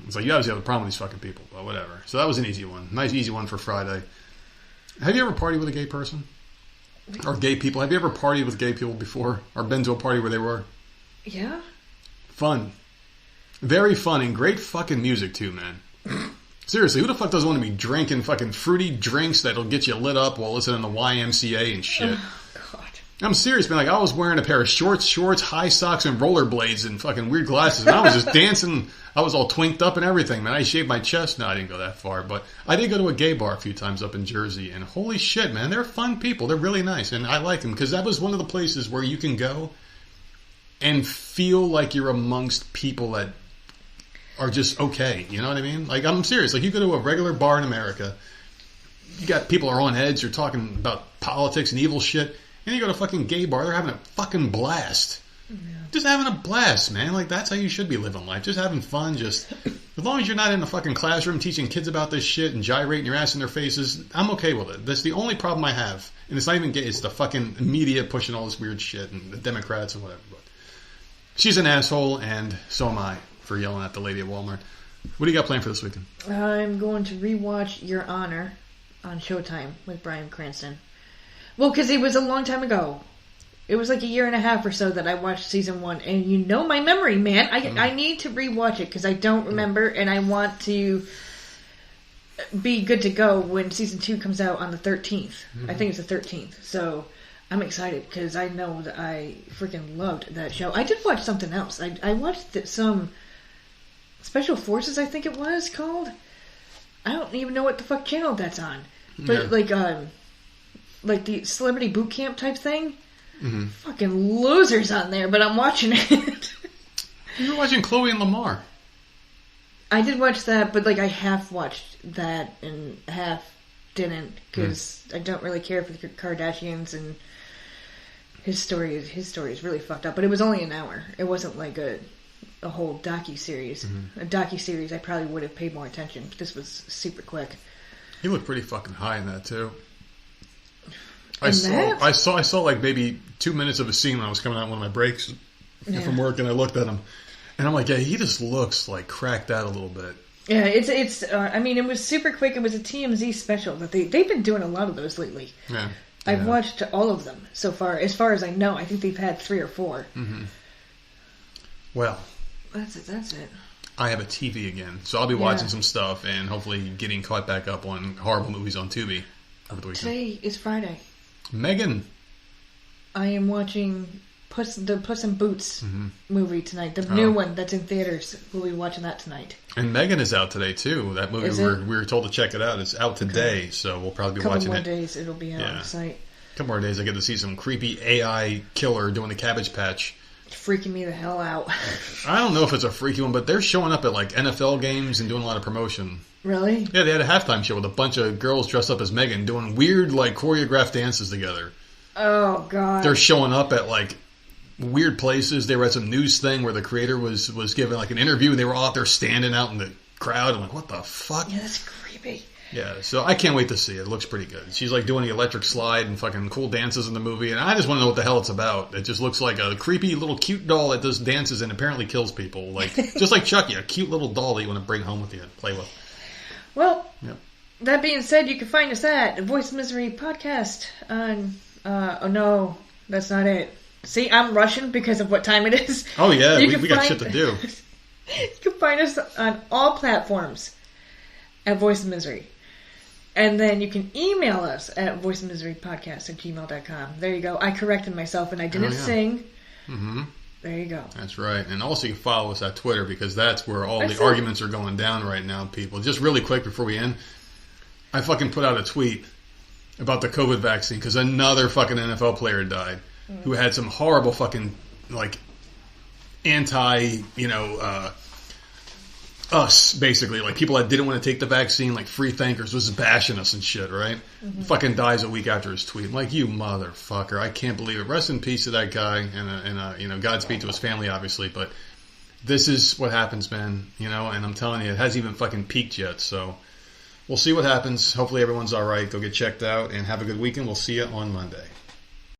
It's like, you obviously have a problem with these fucking people, but whatever. So that was an easy one. Nice easy one for Friday. Have you ever partied with a gay person? Or gay people? Have you ever partied with gay people before? Or been to a party where they were? Yeah. Fun. Very fun and great fucking music too, man. Seriously, who the fuck doesn't want to be drinking fucking fruity drinks that'll get you lit up while listening to YMCA and shit? Oh, God. I'm serious, man. Like, I was wearing a pair of shorts, high socks, and rollerblades and fucking weird glasses, and I was just dancing. I was all twinked up and everything, man. I shaved my chest. No, I didn't go that far, but I did go to a gay bar a few times up in Jersey, and holy shit, man, they're fun people. They're really nice, and I like them, because that was one of the places where you can go and feel like you're amongst people that are just okay. You know what I mean? Like, I'm serious. Like, you go to a regular bar in America, you got people are on edge, they're talking about politics and evil shit, and you go to a fucking gay bar, they're having a fucking blast. Yeah. Just having a blast, man. Like, that's how you should be living life. Just having fun, just as long as you're not in the fucking classroom teaching kids about this shit and gyrating your ass in their faces, I'm okay with it. That's the only problem I have. And it's not even gay, it's the fucking media pushing all this weird shit and the Democrats and whatever. But she's an asshole, and so am I for yelling at the lady at Walmart. What do you got planned for this weekend? I'm going to rewatch Your Honor on Showtime with Bryan Cranston. Well, because it was a long time ago. It was like a year and a half or so that I watched season 1. And you know my memory, man. I need to rewatch it because I don't remember, and I want to be good to go when season 2 comes out on the 13th. Mm-hmm. I think it's the 13th. So I'm excited because I know that I freaking loved that show. I did watch something else. I watched some Special Forces, I think it was called. I don't even know what the fuck channel that's on. But like the Celebrity Boot Camp type thing. Mm-hmm. Fucking losers on there, but I'm watching it. You were watching Chloe and Lamar. I did watch that, but like I half watched that and half didn't because I don't really care for the Kardashians, and his story is really fucked up. But it was only an hour. It wasn't like a whole docu-series. Mm-hmm. A docu-series, I probably would have paid more attention. This was super quick. He looked pretty fucking high in that too. I saw like maybe 2 minutes of a scene when I was coming out on one of my breaks from work, and I looked at him, and I'm like, yeah, he just looks like cracked out a little bit. Yeah, it's. I mean, it was super quick. It was a TMZ special that they've been doing a lot of those lately. Yeah, I've watched all of them so far. As far as I know, I think they've had 3 or 4. Mm-hmm. Well, that's it. I have a TV again, so I'll be watching some stuff and hopefully getting caught back up on horrible movies on Tubi over the weekend. Today is Friday. Megan. I am watching the Puss in Boots movie tonight. The new one that's in theaters. We'll be watching that tonight. And Megan is out today too. That movie we were told to check it out. It's out today, so we'll probably be watching it. A couple more days it'll be out on the site. A couple more days I get to see some creepy AI killer doing the Cabbage Patch. It's freaking me the hell out. I don't know if it's a freaky one, but they're showing up at like NFL games and doing a lot of promotion. Really? Yeah, they had a halftime show with a bunch of girls dressed up as Megan doing weird, like, choreographed dances together. Oh, God. They're showing up at, like, weird places. They were at some news thing where the creator was giving, like, an interview, and they were all out there standing out in the crowd. I'm like, what the fuck? Yeah, that's creepy. Yeah, so I can't wait to see it. It looks pretty good. She's, like, doing the electric slide and fucking cool dances in the movie, and I just want to know what the hell it's about. It just looks like a creepy little cute doll that does dances and apparently kills people. Like, just like Chucky, a cute little doll that you want to bring home with you and play with. Well, that being said, you can find us at Voice of Misery Podcast on, oh no, that's not it. See, I'm Russian because of what time it is. Oh yeah, we got shit to do. You can find us on all platforms at Voice of Misery. And then you can email us at voicesofmiserypodcast@gmail.com. There you go. I corrected myself and I didn't sing. Mm-hmm. There you go. That's right. And also you can follow us at Twitter because that's where all the arguments are going down right now, people. Just really quick before we end, I fucking put out a tweet about the COVID vaccine because another fucking NFL player died who had some horrible fucking, like, us, basically, like people that didn't want to take the vaccine, like free thinkers, was bashing us and shit, right? Mm-hmm. Fucking dies a week after his tweet. I'm like, you motherfucker, I can't believe it. Rest in peace to that guy, and Godspeed to his family, obviously, but this is what happens, man, and I'm telling you, it hasn't even fucking peaked yet, so we'll see what happens. Hopefully everyone's alright. Go get checked out, and have a good weekend. We'll see you on Monday.